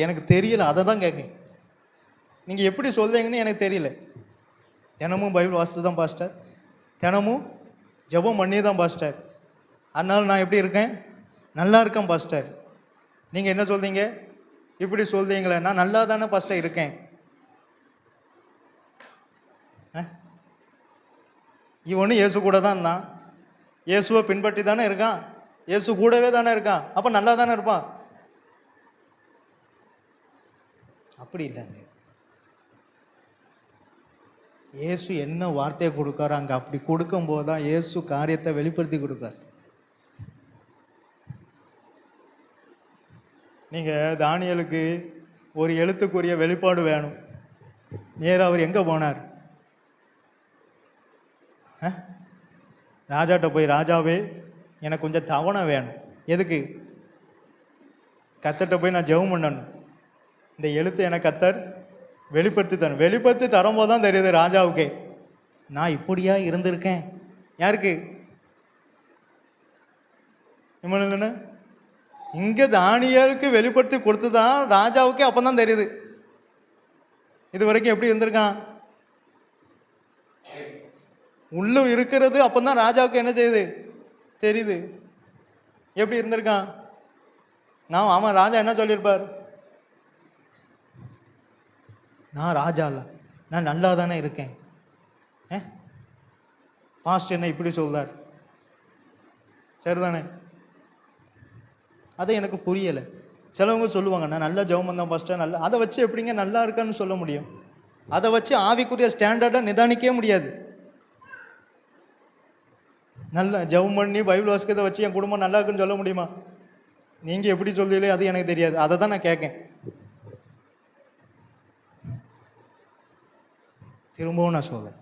எனக்கு தெரியல, அதை தான் கேட்குறேன். நீங்கள் எப்படி சொல்றீங்கன்னு எனக்கு தெரியல. தினமும் பைபிள் வாசித்து தான் பாஸ்டர், தினமும் ஜெபம் பண்ணி தான் பாஸ்டர், அதனால நான் எப்படி இருக்கேன்? நல்லா இருக்கேன் பாஸ்டர். நீங்கள் என்ன சொல்றீங்க? இப்படி சொல்றீங்களே, நான் நல்லா தானே பாஸ்டர் இருக்கேன். இவனும் இயேசு கூட தான் இருந்தான், இயேசுவை பின்பற்றி தானே இருக்கான், இயேசு கூடவே தானே இருக்கான், அப்போ நல்லா தானே இருப்பான். அப்படி இல்லைங்க. இயேசு என்ன வார்த்தையை கொடுக்காரோ அங்கே அப்படி கொடுக்கும்போது தான் இயேசு காரியத்தை வெளிப்படுத்தி கொடுப்பார். நீங்கள் தானியேலுக்கு ஒரு எழுத்துக்குரிய வெளிப்பாடு வேணும். நேராக அவர் எங்கே போனார்? ராஜாட்ட போய், ராஜாவே எனக்கு கொஞ்சம் தவணை வேணும். எதுக்கு? கத்தர்கிட்ட போய் நான் ஜெபம் பண்ணணும், இந்த எழுத்து எனக்கு கத்தர் வெளிப்படுத்தி தரணும். வெளிப்படுத்தி தரும்போது தான் தெரியுது ராஜாவுக்கே, நான் இப்படியா இருந்திருக்கேன். யாருக்கு? இவனு இங்கே தானியேலுக்கு வெளிப்படுத்தி கொடுத்து தான் ராஜாவுக்கே அப்போ தான் தெரியுது இது வரைக்கும் எப்படி இருந்திருக்கான். உள்ள இருக்கிறது அப்போ தான் ராஜாவுக்கு என்ன செய்யுது தெரியுது, எப்படி இருந்திருக்கான். ஆமாம், ராஜா என்ன சொல்லியிருப்பார்? நான் ராஜா இல்லை, நான் நல்லா தானே இருக்கேன். பாஸ்ட் என்ன இப்படி சொல்றார், சரிதானே? அதை எனக்கு புரியலை. சிலவங்க சொல்லுவாங்க, நான் நல்லா ஜெபம் தான் பாஸ்டர், நல்லா. அதை வச்சு எப்படிங்க நல்லா இருக்கான்னு சொல்ல முடியும்? அதை வச்சு ஆவிக்குரிய ஸ்டாண்டர்டை நிதானிக்கவே முடியாது. நல்லா ஜெபம் பண்ணி பைபிள் வாசிக்கிறத வச்சு என் குடும்பம் நல்லா இருக்குன்னு சொல்ல முடியுமா? நீங்கள் எப்படி சொல்றீங்களோ அது எனக்கு தெரியாது. அதை தான் நான் கேட்கேன். திரும்பவும் நான் சொல்றேன்,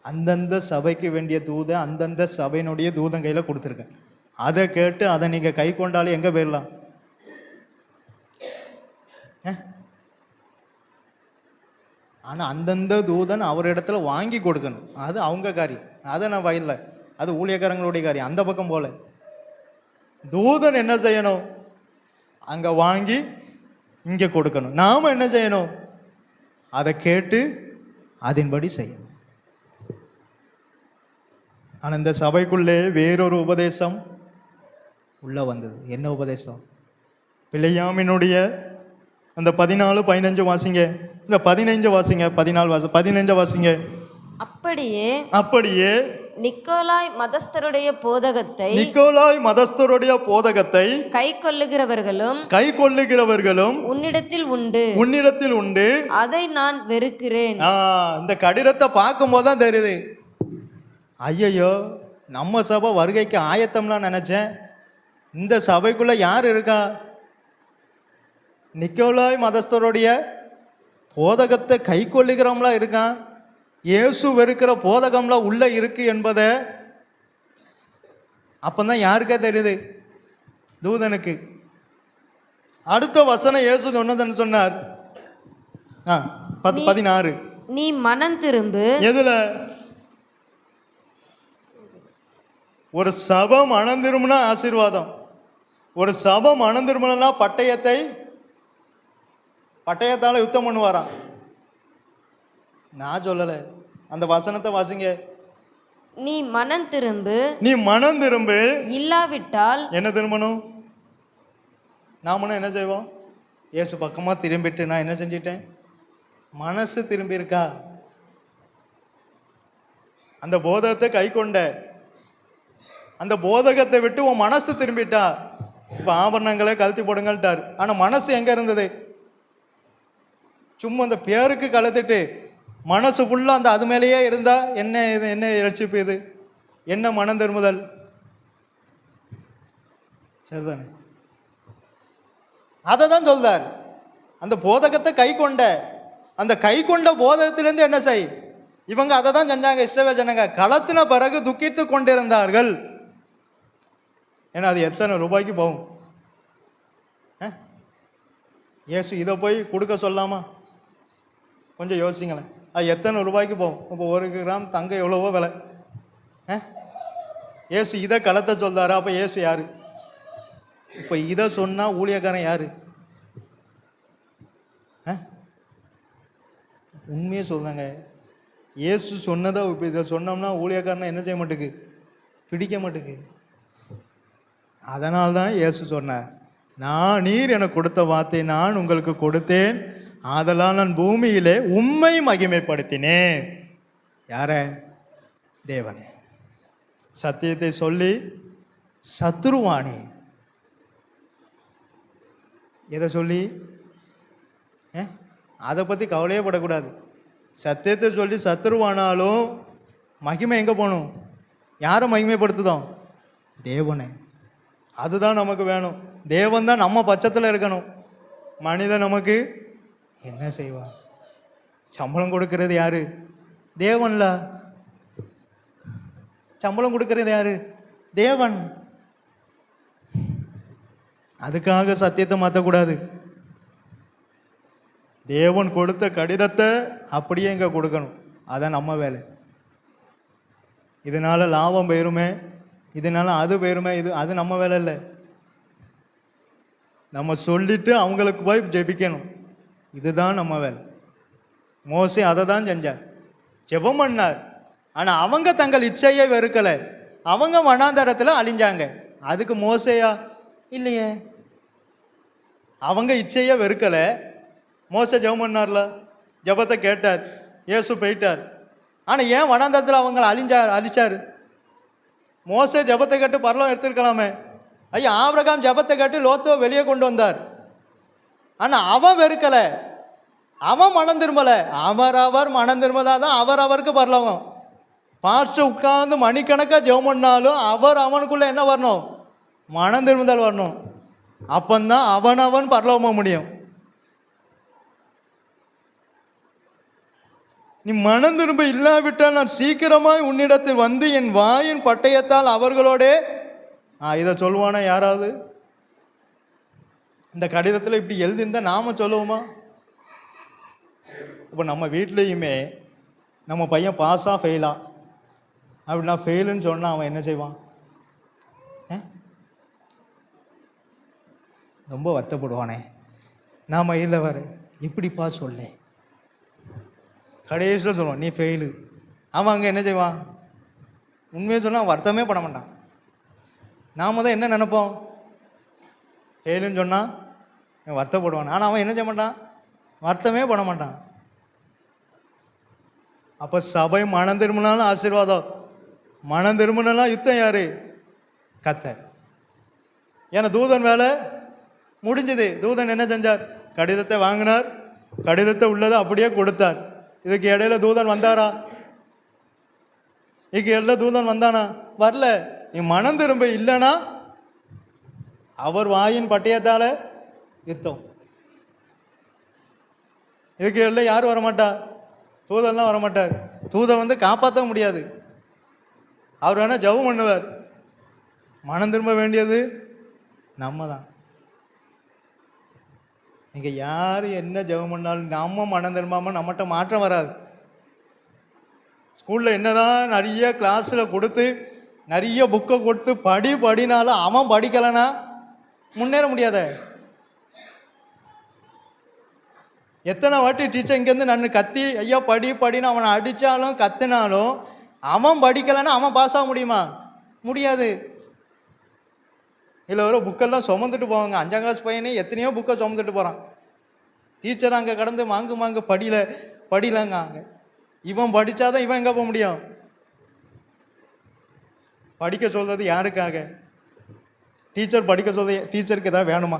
அந்தந்த சபைக்கு வேண்டிய தூதை அந்தந்த சபையினுடைய தூதன் கையில் கொடுத்துருக்கேன். அதை கேட்டு அதை நீங்கள் கை கொண்டாலும் எங்கே போயிடலாம்? ஆனால் அந்தந்த தூதன் அவர் இடத்துல வாங்கி கொடுக்கணும். அது அவங்க காரியம். அதை நான் வயலில் அது ஊழியக்காரங்களுடைய காரியம். அந்த பக்கம் போல தூதன் என்ன செய்யணும்? அங்கே வாங்கி இங்கே கொடுக்கணும். நாம் என்ன செய்யணும்? அதை கேட்டு அதன்படி செய்யணும். ஆனால் இந்த சபைக்குள்ளே வேறொரு உபதேசம் உள்ள வந்தது. என்ன உபதேசம்? பிழையாமினுடைய அந்த 14-15 வாசிங்க. இந்த 15 வாசிங்க, 14 வாசிங்க. அப்படியே
நிக்கோலாய் மதஸ்தருடைய
போதகத்தை
கை கொள்ளுகிறவர்களும்
உன்னிடத்தில் உண்டு.
அதை நான் வெறுக்கிறேன்.
இந்த கடிதத்தை பார்க்கும் போது தான் தெரியுது, ஐயையோ நம்ம சபை வருகைக்கு ஆயத்தம்லாம் நினைச்சேன். இந்த சபைக்குள்ள யார் இருக்கா? நிக்கோலாய் மதஸ்தருடைய போதகத்தை கை கொள்ளுகிறவங்களா இருக்கான். இயேசு வெறுக்கிற போதகம்லாம் உள்ள இருக்கு என்பதை அப்பதான் யாருக்கே தெரியுது? தூதனுக்கு. அடுத்த வசனம் இயேசு சொன்னதுன்னு சொன்னார். 16
நீ மனம் திரும்பு.
எதுல? ஒரு சபை மனம் திரும்பினா ஆசீர்வாதம். ஒரு சபை மனம் திரும்பினா பட்டயத்தால யுத்தம் பண்ணுவாராம். நான் சொல்லலை, அந்த வசனத்தை வாசிங்க.
நீ மனம் திரும்பு இல்லாவிட்டால்
என்ன திரும்பணும்? நாமளும் என்ன செய்வோம்? இயேசு பக்கமாக திரும்பிட்டு நான் என்ன செஞ்சிட்டேன்? மனசு திரும்பி இருக்கா? அந்த போதகத்தை கை கொண்ட அந்த போதகத்தை விட்டு உன் மனசு திரும்பிட்டா. இப்போ ஆபரணங்களை கழட்டி போடுங்கள்ட்டார். ஆனால் மனசு எங்கே இருந்தது? சும்மா அந்த பேருக்கு கலந்துட்டு மனசு ஃபுல்லாக அந்த அது மேலேயே இருந்தா என்ன இது? என்ன ரட்சிப்பு இது? என்ன மனம் திரும்புதல்? சரிதானே? அதை தான் சொல்றார். அந்த போதகத்தை அந்த கை கொண்ட போதகத்திலேருந்து என்ன செய்? இவங்க அதை தான் செஞ்சாங்க. இஸ்ரவேல் ஜனங்க களத்தின பிறகு துக்கித்து கொண்டிருந்தார்கள். ஏன்னா அது எத்தனை ரூபாய்க்கு போகும்? இயேசு இதை போய் கொடுக்க சொல்லாமா? கொஞ்சம் யோசிங்களேன். அது எத்தனை ரூபாய்க்கு போகும்? இப்போ 1 கிராம் தங்கம் எவ்வளவோ விலை. இயேசு இதை களத்தை சொல்றாரு. அப்போ இயேசு யாரு? இப்போ இதை சொன்னா ஊழியக்காரன் யாரு? உண்மையே சொல்றாங்க. இயேசு சொன்னதை இப்போ இதை சொன்னோம்னா ஊழியக்காரனை என்ன செய்ய மாட்டேக்கு? பிடிக்க மாட்டேக்கு. அதனால்தான் இயேசு சொன்னார், நீர் எனக்கு கொடுத்த வார்த்தை நான் உங்களுக்கு கொடுத்தேன், ஆதலால் நான் பூமியிலே உம்மை மகிமைப்படுத்தினேன். யார? தேவனே. சத்தியத்தை சொல்லி சத்துருவானே. எதை சொல்லி? அதை பற்றி கவலையே படக்கூடாது. சத்தியத்தை சொல்லி சத்துருவானாலும் மகிமை எங்கே போகணும்? யாரை மகிமைப்படுத்துதோம்? தேவனே. அதுதான் நமக்கு வேணும். தேவன் தான் நம்ம பட்சத்தில் இருக்கணும். மனிதன் நமக்கு என்ன செய்வான்? சம்பளம் கொடுக்கறது யாரு? தேவன்ல. சம்பளம் கொடுக்கறது யாரு? தேவன். அதுக்காக சத்தியத்தை மாற்றக்கூடாது. தேவன் கொடுத்த கடிதத்தை அப்படியே இங்கே கொடுக்கணும். அதான் நம்ம வேலை. இதனால லாபம் போயிருமே, இதனால அது போயிருமே, அது நம்ம வேலை இல்லை. நம்ம சொல்லிட்டு அவங்களுக்கு போய் ஜெபிக்கணும். இதுதான் நம்ம வேலை. மோசே அதை தான் செஞ்சார். ஜெபம் பண்ணார். ஆனால் அவங்க தங்கள் இச்சையை வெறுக்கலை. அவங்க வனாந்தரத்தில் அழிஞ்சாங்க. அதுக்கு மோசையா? இல்லையே. அவங்க இச்சையை வெறுக்கலை. மோசே ஜெபம் பண்ணார்ல, ஜெபத்தை கேட்டார், இயேசு போயிட்டார். ஆனால் ஏன் வனாந்தரத்தில் அவங்களை அழிச்சார்? மோசே ஜெபத்தை கேட்டு பரலோகம் எடுத்துருக்கலாமே. ஐயா, ஆபிரகாம் ஜெபத்தை கேட்டு லோத்துவை வெளியே கொண்டு வந்தார். ஆனால் அவன் வெறுக்கலை, அவன் மனம் திரும்பலை. அவரவர் மனம் திரும்பதாதான் அவரவருக்கு பரலோகம். பாஸ்டர் உட்கார்ந்து மணிக்கணக்காக ஜெபம் பண்ணாலும் அவனுக்குள்ள என்ன வரணும்? மனம் திரும்புதல் வரணும். அப்பந்தான் அவன் பரலோகம் போக முடியும். நீ மனம் திரும்ப இல்லாவிட்டால் நான் சீக்கிரமாய் உன்னிடத்தில் வந்து என் வாயின் பட்டயத்தால் அவர்களோட இதை சொல்லுவானா யாராவது? இந்த கடிதத்தில் இப்படி எழுதியிருந்தா நாம சொல்லுவோமா? இப்போ நம்ம வீட்லேயுமே நம்ம பையன் பாஸா ஃபெயிலா அப்படின்னா ஃபெயிலுன்னு சொன்னால் அவன் என்ன செய்வான்? ரொம்ப வருத்தப்படுவானே. நாம் இல்லை வர இப்படிப்பா சொல்ல கடைசியில் சொல்லுவான் நீ ஃபெயிலு. அவன் அங்கே என்ன செய்வான்? உண்மையை சொன்னால் வருத்தமே பட மாட்டான். நாம் தான் என்ன நினைப்போம்? ஃபெயிலுன்னு சொன்னால் வருத்தப்படுவான். ஆனால் அவன் என்ன செய்ய மாட்டான்? வருத்தமே பட மாட்டான். அப்போ சபை மனம் திரும்பினாலும் ஆசீர்வாதம், மனம் திரும்பினாலும் யுத்தம் யாரு? கர்த்தர். ஏன்னா தூதன் வேலை முடிஞ்சது. தூதன் என்ன செஞ்சார்? கடிதத்தை வாங்கினார், கடிதத்தை உள்ளதை அப்படியே கொடுத்தார். இதுக்கு இடையில தூதன் வந்தாரா? இதுக்கு இடையில தூதன் வந்தானா? வரல. நீ மனம் திரும்ப இல்லைன்னா அவர் வாயின் பட்டயத்தால யுத்தம். இதுக்கு இடையில யார் வரமாட்டா? தூதன்லாம் வரமாட்டார். தூதன் வந்து காப்பாற்ற முடியாது. அவர் வேணா ஜெபம் பண்ணுவார். மனம் திரும்ப வேண்டியது நம்ம தான். இங்கே யார் என்ன ஜெபம் பண்ணாலும் நம்ம மனம் திரும்பாமல் நம்மகிட்ட மாற்றம் வராது. ஸ்கூலில் என்னதான் நிறைய கிளாஸில் கொடுத்து நிறைய புக்கை கொடுத்து படினாலும் அவன் படிக்கலைன்னா முன்னேற முடியாத. எத்தனை வாட்டி டீச்சர் இங்கேருந்து நான் கத்தி ஐயா படின்னு அவனை அடித்தாலும் கத்தினாலும் அவன் படிக்கலைன்னா அவன் பாஸ் ஆக முடியுமா? முடியாது. இதில் வர புக்கெல்லாம் சுமந்துட்டு போவாங்க. 5ஆம் கிளாஸ் பையனே எத்தனையோ புக்கை சுமந்துட்டு போகிறான். டீச்சர் அங்கே கடந்து மாங்கு படிலங்க அங்கே. இவன் படித்தாதான் இவன் எங்கே போக முடியும்? படிக்க சொல்கிறது யாருக்காக? டீச்சர் படிக்க சொல்றது டீச்சருக்கு எதாவது வேணுமா?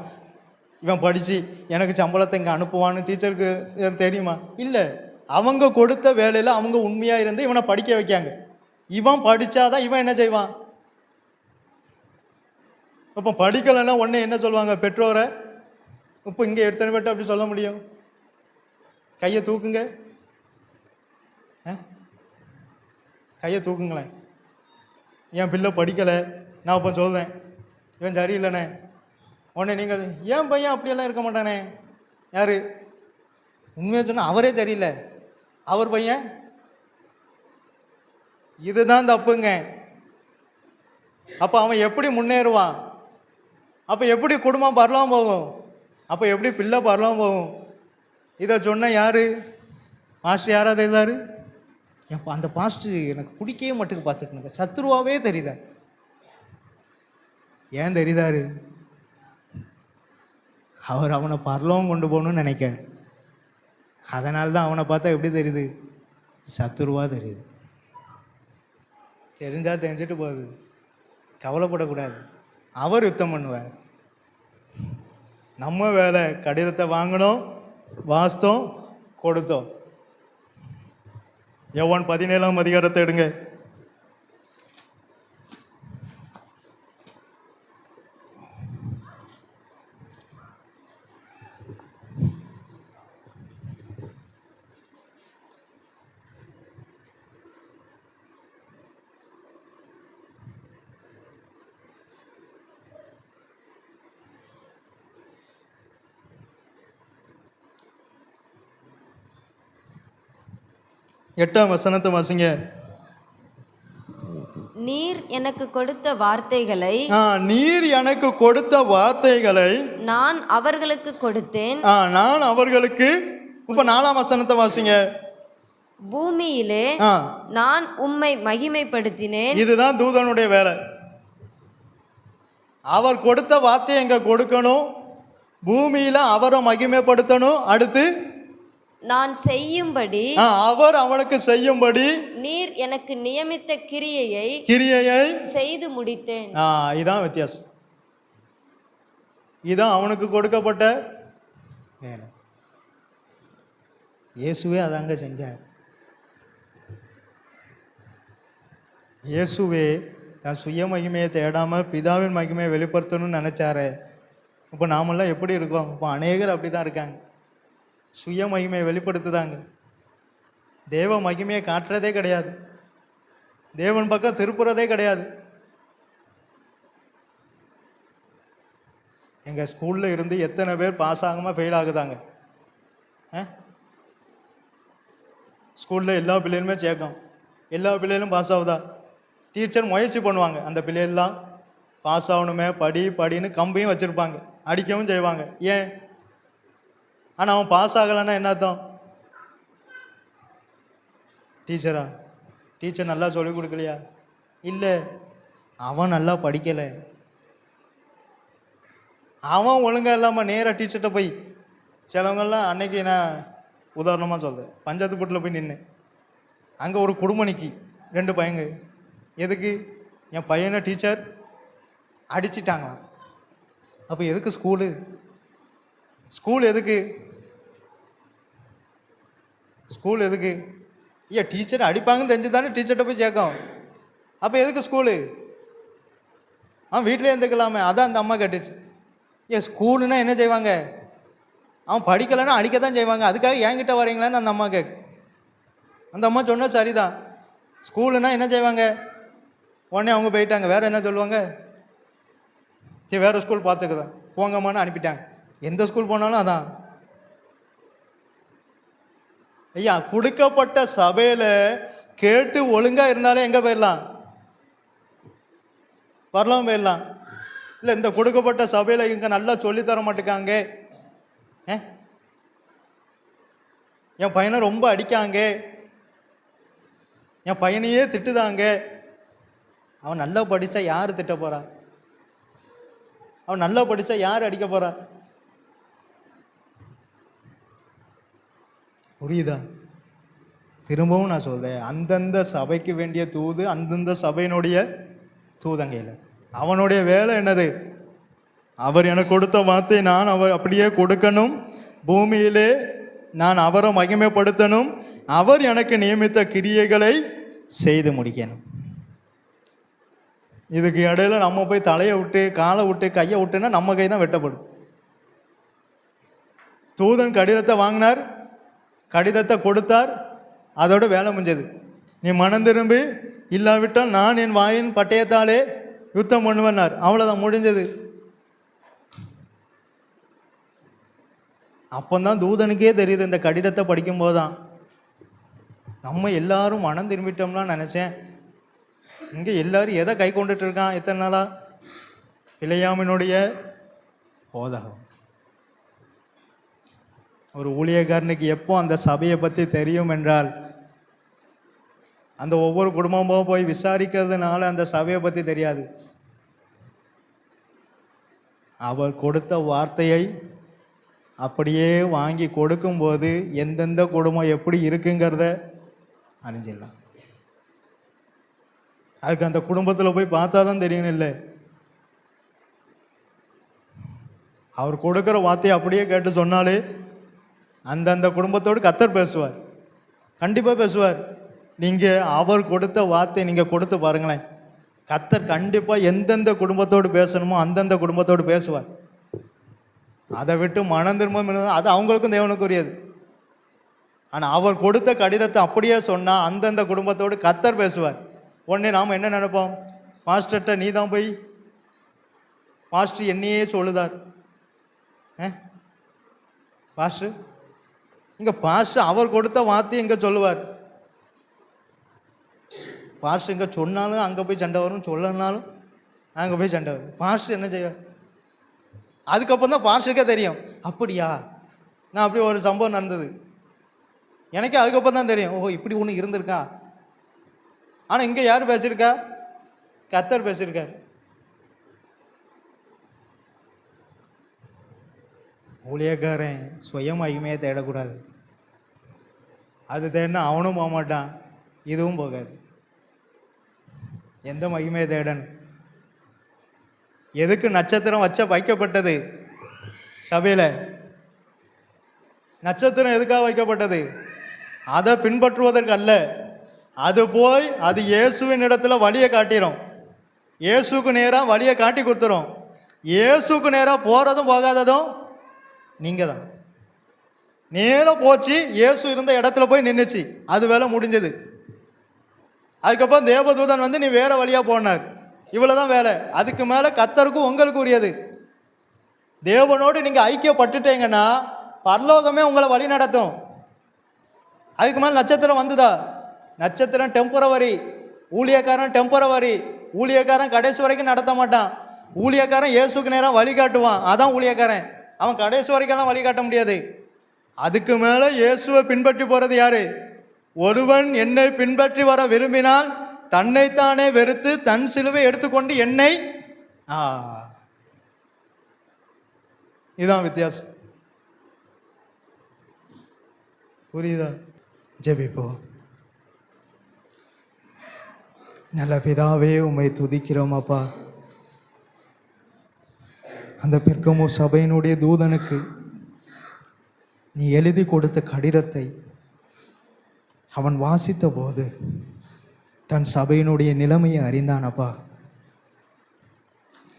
இவன் படித்து எனக்கு சம்பளத்தை இங்கே அனுப்புவான்னு டீச்சருக்கு தெரியுமா? இல்லை. அவங்க கொடுத்த வேலையில் அவங்க உண்மையாக இருந்து இவனை படிக்க வைக்காங்க. இவன் படித்தாதான் இவன் என்ன செய்வான்? இப்போ படிக்கலைன்னா உடனே என்ன சொல்லுவாங்க பெற்றோரை? இப்போ இங்கே எத்தனை பேர்ட்ட அப்படி சொல்ல முடியும்? கையை தூக்குங்க, கையை தூக்குங்களேன். என் பிள்ளை படிக்கலை, நான் இப்போ சொல்றேன் இவன் சரியில்லைண்ணே. உடனே நீங்கள் ஏன் பையன் அப்படியெல்லாம் இருக்க மாட்டானே? யார்? உண்மையாக சொன்னால் அவரே சரியில்லை, அவர் பையன். இதுதான் தப்புங்க. அப்போ அவன் எப்படி முன்னேறுவான்? அப்போ எப்படி குடும்பம் பரலாம் போகும்? அப்போ எப்படி பிள்ளை பரலாம் போகும்? இதை சொன்ன யார்? மாஸ்டர் யாராவது இருந்தார்? அந்த பாஸ்டர் எனக்கு பிடிக்கவே மாட்டேங்குது, பார்த்துக்கணுங்க, சத்ருவாவே தெரியுதா? ஏன் தெரியுதாரு? அவர் அவனை பரலோகம் கொண்டு போகணும்னு நினைக்கார். அதனால தான் அவனை பார்த்தா எப்படி தெரியுது? சத்துருவா தெரியுது. தெரிஞ்சா தெரிஞ்சுட்டு போகுது, கவலைப்படக்கூடாது. அவர் யுத்தம் பண்ணுவார். நம்ம வேலை கடிதத்தை வாங்கணும், வாஸ்தம் கொடுத்தோம். யோவான் 17ஆம் அதிகாரத்தை எடுங்க. எட்டாம் வசனத்தை வாசிங்க.
நீர் எனக்கு கொடுத்த வார்த்தைகளை
நீர் எனக்கு கொடுத்த வார்த்தைகளை
நான் அவர்களுக்கு கொடுத்தேன்.
நான் அவர்களுக்கு. இப்ப 4ஆம் வசனத்தை வாசிங்க.
பூமியிலே நான் உம்மை மகிமைப்படுத்தினேன்.
இதுதான் தூதனுடைய வேலை. அவர் கொடுத்த வார்த்தையை எங்க கொடுக்கணும்? பூமியில அவரை மகிமைப்படுத்தணும். அடுத்து
நான் செய்யும்படி
அவர் அவனுக்கு செய்யும்படி
நீர் எனக்கு நியமித்த கிரியையை செய்து முடித்தேன்.
இதான் வித்தியாசம். இதான் அவனுக்கு கொடுக்கப்பட்ட வேலை. இயேசுவே அதாங்க செஞ்சார். இயேசுவே தன் சுய மகிமையை தேடாமல் பிதாவின் மகிமையை வெளிப்படுத்தணும்னு நினச்சாரு. இப்போ நாமெல்லாம் எப்படி இருக்கோம்? இப்போ அநேகர் அப்படி தான் இருக்காங்க. சுய மகிமையை வெளிப்படுத்துதாங்க. தேவ மகிமையை காட்டுறதே கிடையாது. தேவன் பக்கம் திருப்புறதே கிடையாது. எங்கள் ஸ்கூலில் இருந்து எத்தனை பேர் பாஸ் ஆகாமல் ஃபெயில் ஆகுதாங்க? ஸ்கூலில் எல்லா பிள்ளைகளுமே சேர்க்கும். எல்லா பிள்ளைகளும் பாஸ் ஆகுதா? டீச்சர் முயற்சி பண்ணுவாங்க, அந்த பிள்ளைகள்லாம் பாஸ் ஆகணுமே, படின்னு கம்பியும் வச்சுருப்பாங்க, அடிக்கவும் செய்வாங்க. ஏன்? ஆனால் அவன் பாஸ் ஆகலைன்னா என்ன அர்த்தம்? டீச்சர் நல்லா சொல்லிக் கொடுக்கலையா? இல்லை, அவன் நல்லா படிக்கலை. அவன் ஒழுங்காக இல்லாமல் நேராக டீச்சர்கிட்ட போய், சிலவங்கெல்லாம் அன்னைக்கு நான் உதாரணமாக சொல்கிறேன், பஞ்சாயத்து போட்டில் போய் நின்று அங்கே ஒரு குடும்பனிக்கு 2 பையங்க. எதுக்கு? என் பையனை டீச்சர் அடிச்சிட்டாங்களாம். அப்போ எதுக்கு ஸ்கூலு? ஸ்கூல் எதுக்கு? ஸ்கூல் எதுக்கு? ஏன் டீச்சர் அடிப்பாங்கன்னு தெரிஞ்சு தானே டீச்சர்கிட்ட போய் சேர்க்கும். அப்போ எதுக்கு ஸ்கூலு? அவன் வீட்டிலே இருந்துக்கலாமே. அதான் அந்த அம்மா கேட்டுச்சு. ஏன் ஸ்கூலுன்னா என்ன செய்வாங்க? அவன் படிக்கலைன்னா அடிக்க தான் செய்வாங்க. அதுக்காக என்கிட்ட வரீங்களான்னு அந்த அம்மா கேட்கு. அந்த அம்மா சொன்னால் சரிதான். ஸ்கூலுன்னா என்ன செய்வாங்க? உடனே அவங்க போயிட்டாங்க. வேறு என்ன சொல்லுவாங்க? சரி, வேறு ஸ்கூல் பார்த்துக்குதான் போங்கம்மான்னு அனுப்பிட்டாங்க. எந்த ஸ்கூல் போனாலும் அதான். ஐயா, கொடுக்கப்பட்ட சபையில் கேட்டு ஒழுங்காக இருந்தாலே எங்கே போயிடலாம்? வரலாம், போயிடலாம். இல்லை, இந்த கொடுக்கப்பட்ட சபையில் இங்கே நல்லா சொல்லித்தர மாட்டேக்காங்க, என் பையனை ரொம்ப அடிக்காங்க, என் பையனையே திட்டுதாங்க. அவன் நல்லா படித்தா யார் திட்ட போறா? அவன் நல்லா படித்தா யார் அடிக்க போறா? புரியுதா? திரும்பவும் நான் சொல்றேன், அந்தந்த சபைக்கு வேண்டிய தூது அந்தந்த சபையினுடைய தூதங்கையில். அவனுடைய வேலை என்னது? அவர் எனக்கு கொடுத்த வார்த்தை நான் அவர் அப்படியே கொடுக்கணும், பூமியிலே நான் அவரை மகிமைப்படுத்தணும், அவர் எனக்கு நியமித்த கிரியைகளை செய்து முடிக்கணும். இதுக்கு இடையில நம்ம போய் தலையை விட்டு காலை விட்டு கையை விட்டுன்னா நம்ம கை தான் வெட்டப்படும். தூதன் கடிதத்தை வாங்கினார், கடிதத்தை கொடுத்தார், அதோட வேலை முடிஞ்சது. நீ மனம் திரும்பி, இல்லாவிட்டால் நான் என் வாயின் பட்டயத்தாலே யுத்தம் பண்ணுவேன்னார். அவ்வளோதான், முடிஞ்சது. அப்போதான் தூதனுக்கே தெரியுது, இந்த கடிதத்தை படிக்கும்போது தான் நம்ம எல்லாரும் மனம் திரும்பிட்டோம்லாம் நினச்சேன். இங்கே எல்லாரும் எதை கை கொண்டுட்டு இருக்கான்? எத்தனை நாளா? பிழையாமினுடைய போதகம். ஒரு ஊழியக்காரனுக்கு எப்போ அந்த சபையை பற்றி தெரியும் என்றால், அந்த ஒவ்வொரு குடும்பமாக போய் விசாரிக்கிறதுனால அந்த சபையை பற்றி தெரியாது. அவர் கொடுத்த வார்த்தையை அப்படியே வாங்கி கொடுக்கும்போது எந்தெந்த குடும்பம் எப்படி இருக்குங்கிறத அறிஞ்சிடலாம். அதுக்கு அந்த குடும்பத்தில் போய் பார்த்தா தான் தெரியும். இல்லை, அவர் கொடுக்குற வார்த்தையை அப்படியே கேட்டு சொன்னாலே அந்தந்த குடும்பத்தோடு கர்த்தர் பேசுவார், கண்டிப்பாக பேசுவார். நீங்கள் அவர் கொடுத்த வார்த்தை நீங்கள் கொடுத்து பாருங்களேன், கர்த்தர் கண்டிப்பாக எந்தெந்த குடும்பத்தோடு பேசணுமோ அந்தந்த குடும்பத்தோடு பேசுவார். அதை விட்டு மனம் திரும்ப அது அவங்களுக்கும் தேவனுக்குரியது. ஆனால் அவர் கொடுத்த கடிதத்தை அப்படியே சொன்னால் அந்தந்த குடும்பத்தோடு கர்த்தர் பேசுவார். உடனே நாம் என்ன நினைப்போம்? பாஸ்டர்கிட்ட நீ தான் போய், பாஸ்டர் என்னையே சொல்லுதார். பாஸ்டர் இங்கே பாஸ்டர் அவர் கொடுத்த வார்த்தையை இங்கே சொல்லுவார். பாஸ்டர் இங்கே சொன்னாலும் அங்கே போய் சண்டை வரும், சொல்லனாலும் அங்கே போய் சண்டை வரும். பாஸ்டர் என்ன செய்வார்? அதுக்கப்புறம் தான் பாஸ்டருக்கே தெரியும், அப்படியா நான் அப்படி ஒரு சம்பவம் நடந்தது எனக்கே அதுக்கப்புறம் தான் தெரியும், ஓஹோ இப்படி ஒன்று இருந்திருக்கா. ஆனால் இங்கே யார் பேசியிருக்கா? கர்த்தர் பேசியிருக்கார். ஊழியக்காரன் சுய மகிமையை தேடக்கூடாது. அது தேடினா அவனும் போக மாட்டான், இதுவும் போகாது. எந்த மகிமையை தேடணும்? எதுக்கு நட்சத்திரம் வைக்கப்பட்டது சபையில்? நட்சத்திரம் எதுக்காக வைக்கப்பட்டது? அதை பின்பற்றுவதற்கு அல்ல, அது போய் அது இயேசுவின் இடத்துல வழியை காட்டிடும். இயேசுக்கு நேராக வழியை காட்டி கொடுத்துரும். இயேசுக்கு நேராக போகிறதும் போகாததும் நீங்கள் தான். நேராக போச்சு, இயேசு இருந்த இடத்துல போய் நின்றுச்சு, அது வேலை முடிஞ்சது. அதுக்கப்புறம் தேவதூதன் வந்து நீ வேற வழியாக போனார். இவ்வளோதான் வேலை. அதுக்கு மேலே கர்த்தருக்கும் உங்களுக்கு உரியது. தேவனோடு நீங்கள் ஐக்கியப்பட்டுட்டீங்கன்னா பரலோகமே உங்களை வழி நடத்தும். அதுக்கு மேலே நட்சத்திரம் வந்துதா? நட்சத்திரம் டெம்பரவரி, ஊழியக்காரன் டெம்பரவரி. ஊழியக்காரன் கடைசி வரைக்கும் நடத்த மாட்டான். ஊழியக்காரன் இயேசுக்கு நேரம் வழி காட்டுவான், அதான் ஊழியக்காரன். அவன் கடைசி வரைக்கெல்லாம் வழி காட்ட முடியாது. அதுக்கு மேலே இயேசுவை பின்பற்றி போகிறது யாரு? ஒருவன் என்னை பின்பற்றி வர விரும்பினால் தன்னைத்தானே வெறுத்து தன் சிலுவை எடுத்துக்கொண்டு என்னை இதுதான் வித்தியாசம். புரியுதா? ஜெபிப்போம். நல்ல பிதாவே, உம்மை துதிக்கிறோம் அப்பா. அந்த பெர்கமு சபையினுடைய தூதனுக்கு நீ எழுதி கொடுத்த கடிதத்தை அவன் வாசித்த போது தன் சபையினுடைய நிலைமையை அறிந்தானப்பா.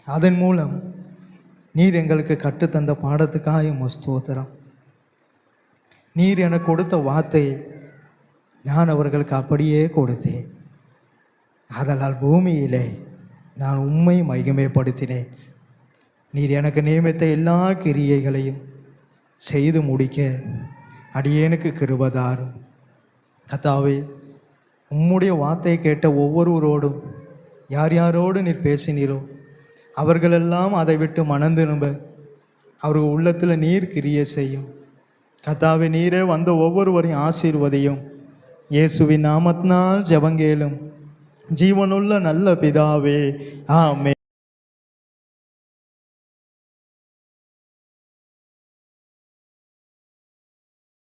அதன் மூலம் நீர் எங்களுக்கு கற்றுத்தந்த பாடத்துக்காக ஸ்தோத்திரம். நீர் எனக்கு கொடுத்த வார்த்தையை நான் அவர்களுக்கு அப்படியே கொடுத்தேன். அதனால் பூமியிலே நான் உம்மை மகிமைப்படுத்தினேன். நீர் எனக்கு நியமித்த எல்லா கிரியைகளையும் செய்து முடிக்க அடியேனுக்கு கிருபைதாரும். கர்த்தாவே, உம்முடைய வார்த்தையை கேட்ட ஒவ்வொருவரோடும் யார் யாரோடு நீர் பேசினீரோ அவர்களெல்லாம் அதை விட்டு மனம் திரும்ப அவர்கள் உள்ளத்தில் நீர் கிரியை செய்யும். கர்த்தாவே, நீரே வந்த ஒவ்வொருவரையும் ஆசீர்வதியும். இயேசுவின் நாமத்தினால் ஜெபங்கேளும் ஜீவனுள்ள நல்ல பிதாவே, ஆமென்.